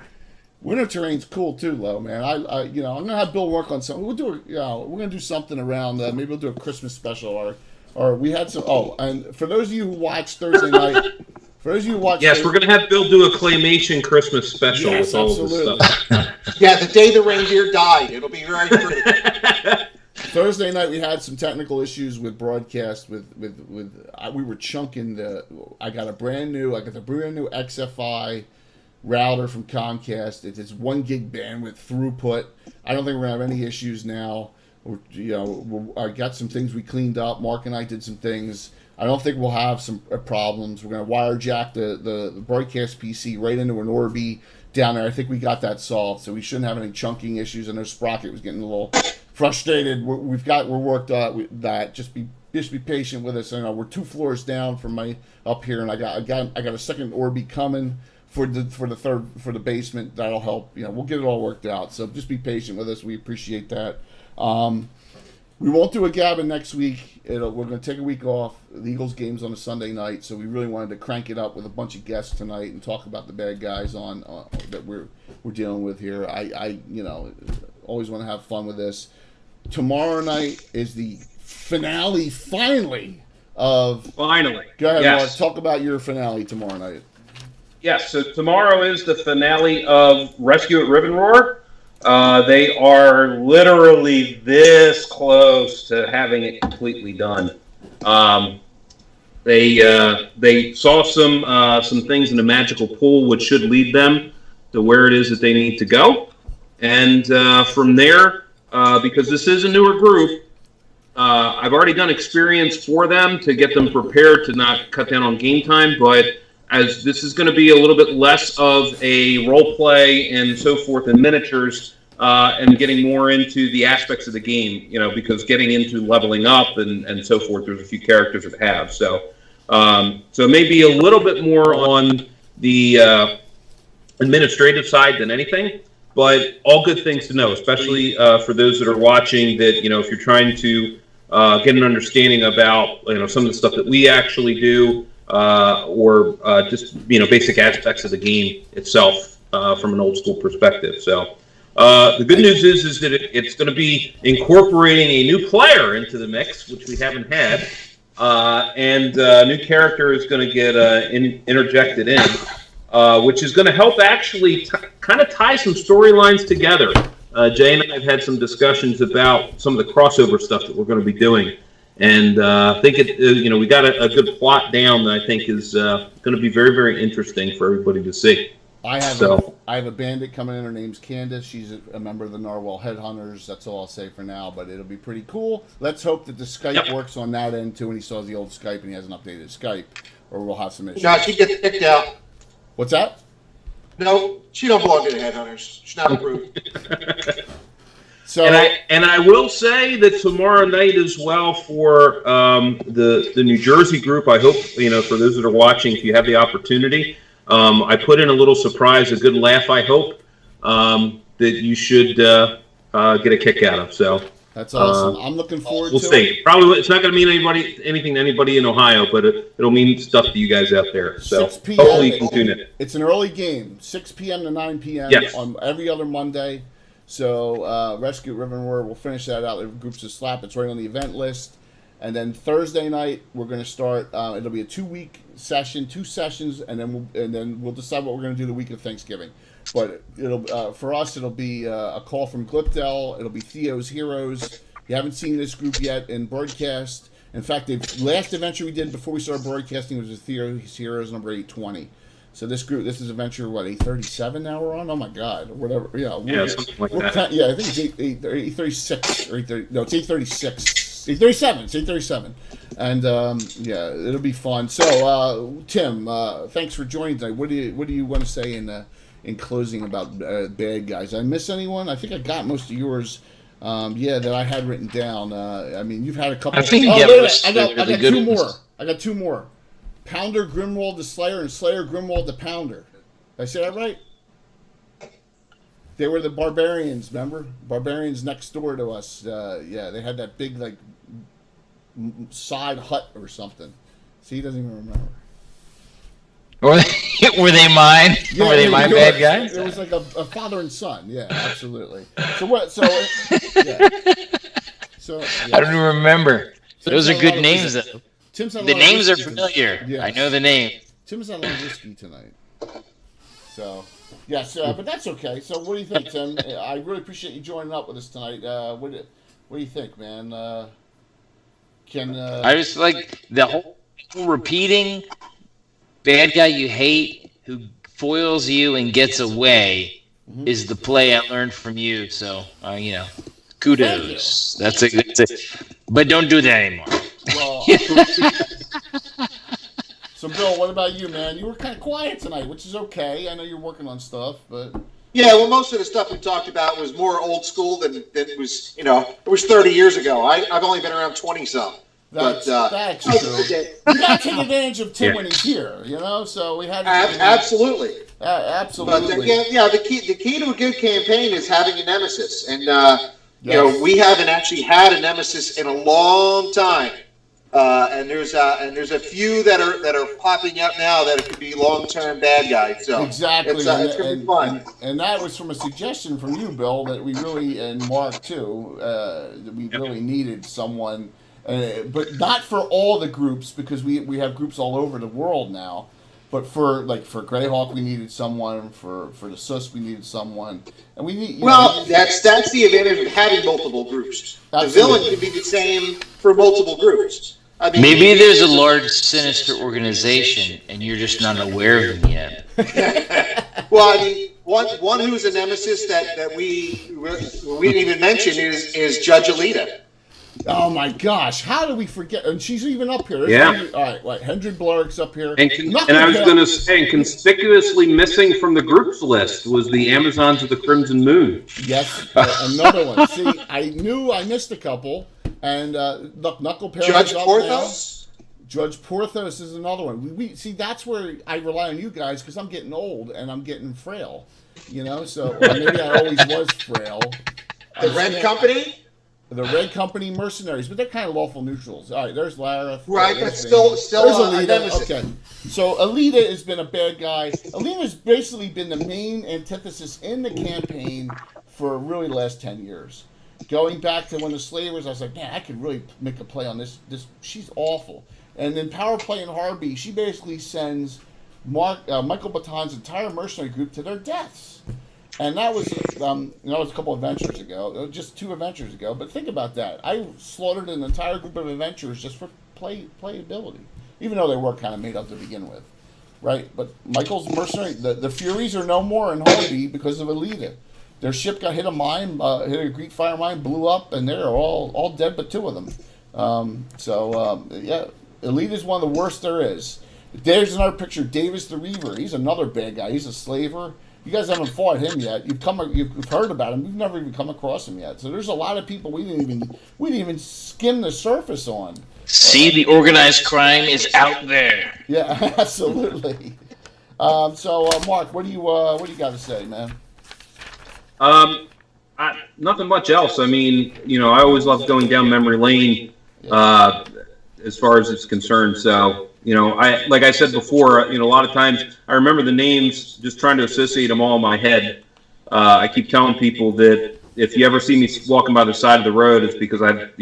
Winter terrain's cool too, though, man. I'm gonna have Bill work on something. We're gonna do something around. Maybe we'll do a Christmas special, or we had some. Oh, and for those of you who watched Thursday night, yes, we're gonna have Bill do a claymation Christmas special. Yes, absolutely. Yeah, the day the reindeer died. It'll be very pretty. Thursday night we had some technical issues with broadcast. We were chunking I got the brand new XFI router from Comcast. It's 1 gig bandwidth throughput. I don't think we're gonna have any issues now. I got some things we cleaned up. Mark and I did some things. I don't think we'll have some problems. We're gonna wire jack the broadcast PC right into an Orbi down there. I think we got that solved, so we shouldn't have any chunking issues. I know Sprocket was getting a little frustrated. We're worked out that. Just be patient with us. We're 2 floors down from my up here, and I got a second Orbi coming for the basement. That'll help. We'll get it all worked out. So just be patient with us. We appreciate that. We won't do a Gabbin next week. We're going to take a week off. The Eagles game's on a Sunday night, so we really wanted to crank it up with a bunch of guests tonight and talk about the bad guys that we're dealing with here. I always want to have fun with this. tomorrow night is the finale, finally, of... Finally. Go ahead, yes. Mark. Talk about your finale tomorrow night. Yes, so tomorrow is the finale of Rescue at Ribbon Roar. They are literally this close to having it completely done. They saw some things in the magical pool which should lead them to where it is that they need to go. And from there, because this is a newer group, I've already done experience for them to get them prepared to not cut down on game time, but as this is going to be a little bit less of a role play and so forth in miniatures, and getting more into the aspects of the game, because getting into leveling up and so forth, there's a few characters that have. So maybe a little bit more on the administrative side than anything, but all good things to know, especially for those that are watching that, if you're trying to get an understanding about, some of the stuff that we actually do, or just basic aspects of the game itself from an old school perspective. So the good news is that it's going to be incorporating a new player into the mix, which we haven't had, and a new character is going to get interjected in, which is going to help actually kind of tie some storylines together. Jay and I have had some discussions about some of the crossover stuff that we're going to be doing. And I think we got a good plot down that I think is going to be very, very interesting for everybody to see. I have a bandit coming in. Her name's Candace. She's a member of the Narwhal Headhunters. That's all I'll say for now, but it'll be pretty cool. Let's hope that the Skype works on that end too, and he saw the old Skype and he hasn't updated Skype, or we'll have some issues. No, she gets kicked out. What's that? No, she don't belong to the Headhunters. She's not approved. So, and I will say that tomorrow night as well for the New Jersey group, I hope, for those that are watching, if you have the opportunity, I put in a little surprise, a good laugh, I hope, that you should get a kick out of. So that's awesome. I'm looking forward to it. We'll see. Probably it's not going to mean anything to anybody in Ohio, but it'll mean stuff to you guys out there. So 6 p.m. hopefully you can tune in. It's an early game, 6 p.m. to 9 p.m. On every other Monday. So Rescue at Ribbon Roar, we'll finish that out. The groups of slap. It's right on the event list. And then Thursday night we're going to start. It'll be a 2-week session, 2 sessions, and then we'll decide what we're going to do the week of Thanksgiving. But it'll for us it'll be a call from Glipdell. It'll be Theo's Heroes. You haven't seen this group yet in broadcast. In fact, the last adventure we did before we started broadcasting was Theo's Heroes number 820. So this is adventure, 837 now we're on? Oh my God, or whatever. Yeah, something like that. I think it's 836 or 830. No, it's 836. 837. It's 837. And it'll be fun. So Tim, thanks for joining tonight. What do you want to say in closing about bad guys? Did I miss anyone? I think I got most of yours. That I had written down. You've had a couple. I think I got 2 more. I got 2 more. Pounder Grimwald the Slayer and Slayer Grimwald the Pounder. Did I say that right? They were the barbarians, remember? Barbarians next door to us. They had that big side hut or something. See, he doesn't even remember. Were they mine? Yeah, were they my bad guys? It was like a father and son. Yeah, absolutely. So what? Yeah. I don't even remember. Those are good names, though. The names are familiar. Yes. I know the name. Tim's had a lot of whiskey tonight. So, yes, but that's okay. So, what do you think, Tim? I really appreciate you joining up with us tonight. What do you think, man? I just like the whole repeating bad guy you hate who foils you and gets away is the play I learned from you. So, kudos. That's it. But don't do that anymore. Well, so Bill, what about you, man? You were kind of quiet tonight, which is okay. I know you're working on stuff, but yeah, well, most of the stuff we talked about was more old school than it was. It was 30 years ago. I've only been around 20-some. That's true. You got to take advantage of Tim when he's here, So we had to absolutely. Absolutely. But the key to a good campaign is having a nemesis, and we haven't actually had a nemesis in a long time. And there's a few that are popping up now that could be long-term bad guys. So exactly, it's gonna be fun. And that was from a suggestion from you, Bill, that we really, and Mark too, that we really needed someone, but not for all the groups, because we have groups all over the world now. But for Greyhawk, we needed someone. For the SUS, we needed someone, and we need. That's the advantage of having multiple groups. Absolutely. The villain can be the same for multiple groups. I mean, maybe there's a large sinister organization and you're just not aware of them yet. Well, I mean, one who's a nemesis that we didn't even mention is Judge Alita. Oh my gosh! How do we forget? And she's even up here. All right, Hendrik Blurrick's up here. And I was going to say, conspicuously missing from the groups list was the Amazons of the Crimson Moon. Yes, another one. See, I knew I missed a couple. And Knuckle Parrot. Judge Porthos. Judge Porthos is another one. We see, that's where I rely on you guys, because I'm getting old and I'm getting frail. So maybe I always was frail. The Red Company. The Red Company mercenaries, but they're kind of lawful neutrals. All right, there's Lareth. Right, but still Alita. Okay, so Alita has been a bad guy. Alita's basically been the main antithesis in the campaign for really the last 10 years. Going back to when the slavers, I was like, man, I could really make a play on this. She's awful. And then Power Play and Harby, she basically sends Michael Baton's entire mercenary group to their deaths. And that was a couple of adventures ago, just 2 adventures ago. But think about that. I slaughtered an entire group of adventurers just for playability, even though they were kind of made up to begin with, right? But Michael's mercenary, the Furies are no more in Harby because of Alita. Their ship got hit a mine, hit a Greek fire mine, blew up, and they're all dead but 2 of them. Elite is one of the worst there is. There's another picture. Davis the Reaver. He's another bad guy. He's a slaver. You guys haven't fought him yet. You've heard about him. We've never even come across him yet. So there's a lot of people we didn't even skim the surface on. See, the organized crime is out there. Yeah, absolutely. Mark, what do you got to say, man? Nothing much else. I mean, I always love going down memory lane as far as it's concerned. So, like I said before, a lot of times I remember the names, just trying to associate them all in my head. I keep telling people that if you ever see me walking by the side of the road, it's because I've,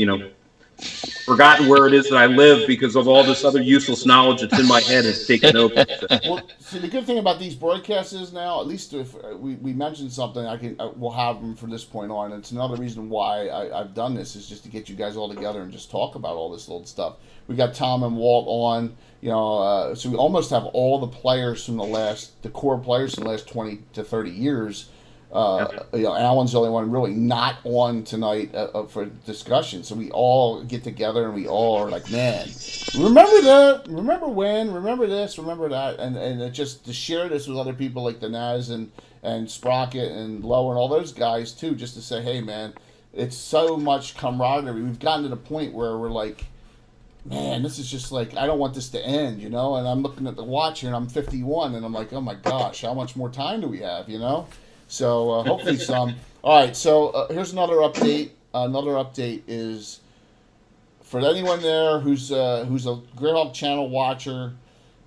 forgotten where it is that I live because of all this other useless knowledge that's in my head has taken over. Well, see, the good thing about these broadcasts is now, at least if we mentioned something, we'll have them from this point on. It's another reason why I've done this, is just to get you guys all together and just talk about all this little stuff. We got Tom and Walt on, so we almost have all the players from the core players from the last 20 to 30 years. Alan's the only one really not on tonight for discussion. So we all get together and we all are like, man, remember that, remember when, remember this, remember that, and just to share this with other people like the Naz and Sprocket and Lowe and all those guys too, just to say, hey man, it's so much camaraderie. We've gotten to the point where we're like, man, this is just like, I don't want this to end, and I'm looking at the watch here and I'm 51 and I'm like, oh my gosh, how much more time do we have, So hopefully some. All right, so here's another update. Another update is for anyone there who's a Greyhawk channel watcher.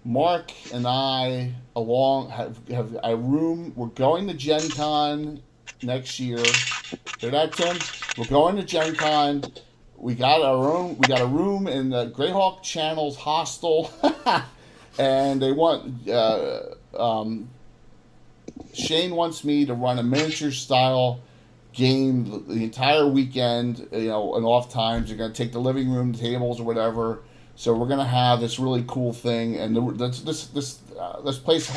Mark and I have a room. We're going to Gen Con next year. Hear that, Tim? We're going to Gen Con. We got a room in the Greyhawk channel's hostel, and they want. Shane wants me to run a miniature style game the entire weekend, and off times. You're going to take the living room tables or whatever. So we're going to have this really cool thing, and this place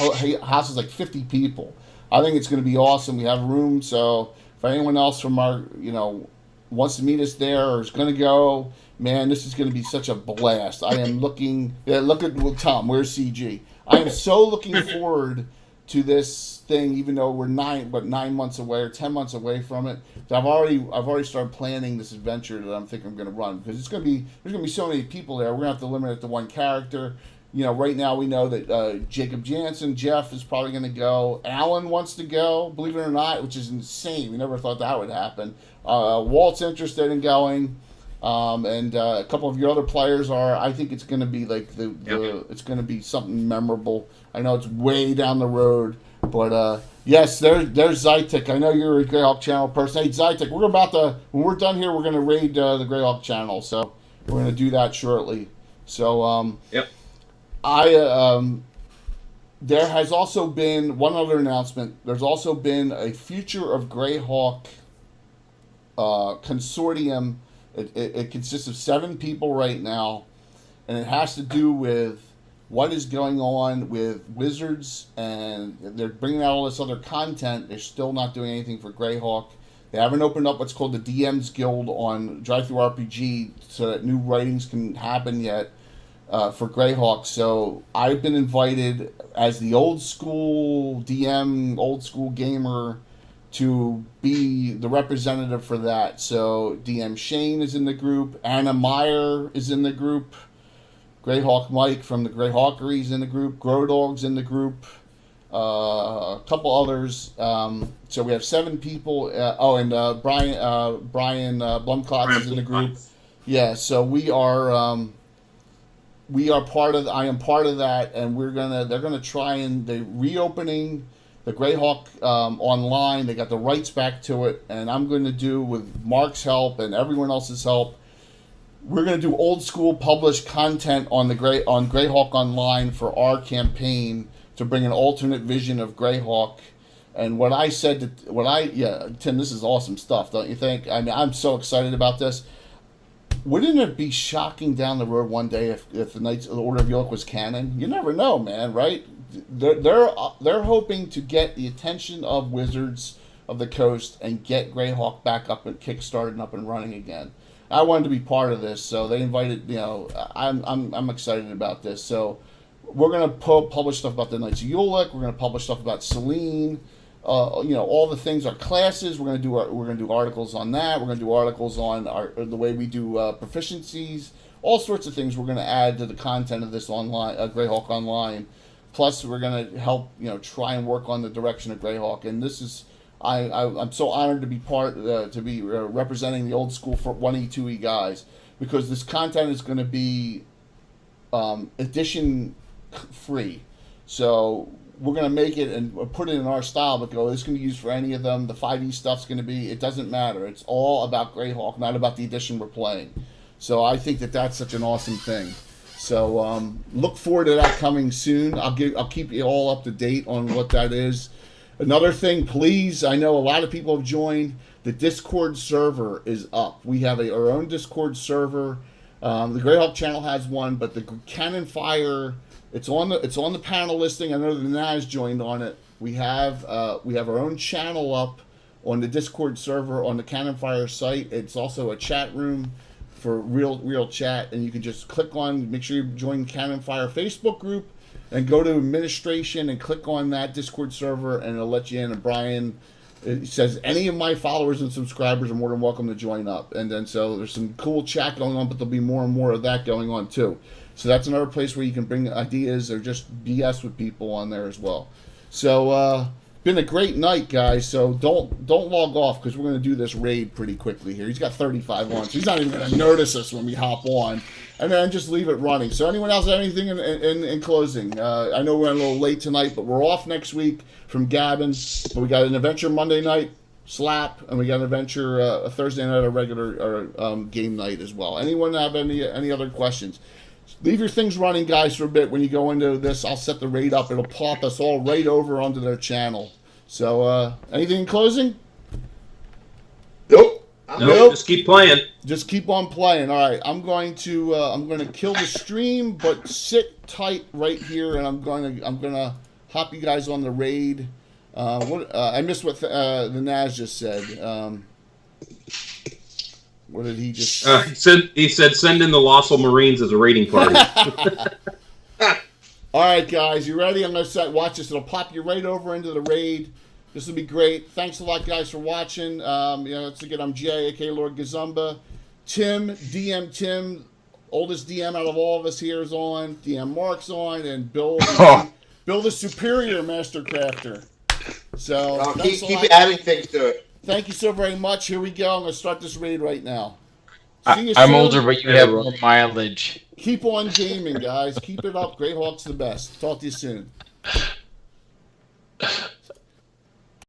houses like 50 people. I think it's going to be awesome. We have room, so if anyone else from our, wants to meet us there or is going to go, man, this is going to be such a blast. I am looking. Look at Tom. Where's CG? I am so looking forward to this thing, even though we're 9 months away or 10 months away from it. So I've already started planning this adventure that I'm thinking I'm going to run, because there's going to be so many people there. We're going to have to limit it to one character. Right now we know that Jacob Jansen, Jeff is probably going to go. Alan wants to go, believe it or not, which is insane. We never thought that would happen. Walt's interested in going. and a couple of your other players are. I think it's going to be like it's going to be something memorable. I know it's way down the road, but yes, there's Zytek. I know you're a Greyhawk channel person. Hey, Zytek, when we're done here, we're going to raid the Greyhawk channel. So we're going to do that shortly. So yep. There has also been one other announcement. There's also been a Future of Greyhawk consortium. It consists of 7 people right now, and it has to do with what is going on with Wizards, and they're bringing out all this other content. They're still not doing anything for Greyhawk. They haven't opened up what's called the DM's Guild on Drive-Thru-RPG so that new writings can happen yet for Greyhawk. So I've been invited as the old school DM, old school gamer, to be the representative for that. So DM Shane is in the group. Anna Meyer is in the group. Greyhawk Mike from the Greyhawkery is in the group. Grodog's in the group. A couple others. So we have 7 people. And Brian Blumklotz is in the group. Yeah, so we are part of. I am part of that, and they're gonna try and they're reopening the Greyhawk online. They got the rights back to it, and I'm going to do, with Mark's help and everyone else's help, we're going to do old school published content on Greyhawk Online for our campaign to bring an alternate vision of Greyhawk. And what I said, Tim, this is awesome stuff, don't you think? I mean, I'm so excited about this. Wouldn't it be shocking down the road one day if the Knights of the Order of York was canon? You never know, man, right? They're hoping to get the attention of Wizards of the Coast and get Greyhawk back up and kickstarted and up and running again. I wanted to be part of this, so they invited. I'm excited about this. So we're gonna publish stuff about the Knights of York. We're gonna publish stuff about Selene. All the things, our classes. We're gonna do articles on that. We're gonna do articles on the way we do proficiencies. All sorts of things we're gonna add to the content of this online Greyhawk Online. Plus, we're gonna help try and work on the direction of Greyhawk. And this is I'm so honored to be representing the old school for 1E 2E guys, because this content is going to be edition free. So we're going to make it and put it in our style, but this can be used for any of them. The 5e stuff's going to be, it doesn't matter. It's all about Greyhawk, not about the edition we're playing. So I think that's such an awesome thing. So look forward to that coming soon. I'll keep you all up to date on what that is. Another thing, please, I know a lot of people have joined. The Discord server is up. We have our own Discord server. The Greyhawk channel has one, but the Cannon Fire, it's on the panel listing. I know that Naz joined on it. We have our own channel up on the Discord server on the Cannon Fire site. It's also a chat room for real chat, and you can just make sure you join Cannon Fire Facebook group, and go to administration and click on that Discord server, and it'll let you in. And Brian, it says any of my followers and subscribers are more than welcome to join up. And then so there's some cool chat going on, but there'll be more and more of that going on too. So that's another place where you can bring ideas or just BS with people on there as well. So been a great night, guys. So don't log off, because we're going to do this raid pretty quickly here. He's got 35 on, so he's not even going to notice us when we hop on. And then just leave it running. So anyone else have anything in closing? I know we're a little late tonight, but we're off next week from Gabbin. But we got an adventure Monday night, Slap, and we got an adventure a Thursday night, a regular game night as well. Anyone have any other questions? Leave your things running, guys, for a bit. When you go into this, I'll set the raid up. It'll plop us all right over onto their channel. So anything in closing? Nope. Nope. Just keep playing. Just keep on playing. All right, I'm going to kill the stream, but sit tight right here, and I'm gonna hop you guys on the raid. I missed what the Naz just said. What did he just? He said send in the Lossel Marines as a raiding party. All right, guys, you ready? I'm gonna watch this. It'll pop you right over into the raid. This will be great. Thanks a lot, guys, for watching. Once again, I'm GI, aka Lord Gazumba. DM Tim, oldest DM out of all of us here, is on. DM Mark's on, and Bill the superior master crafter. So keep adding things to it. Thank you so very much. Here we go. I'm going to start this raid right now. I'm older, but you have more mileage. Keep on gaming, guys. Keep it up. Greyhawk's the best. Talk to you soon.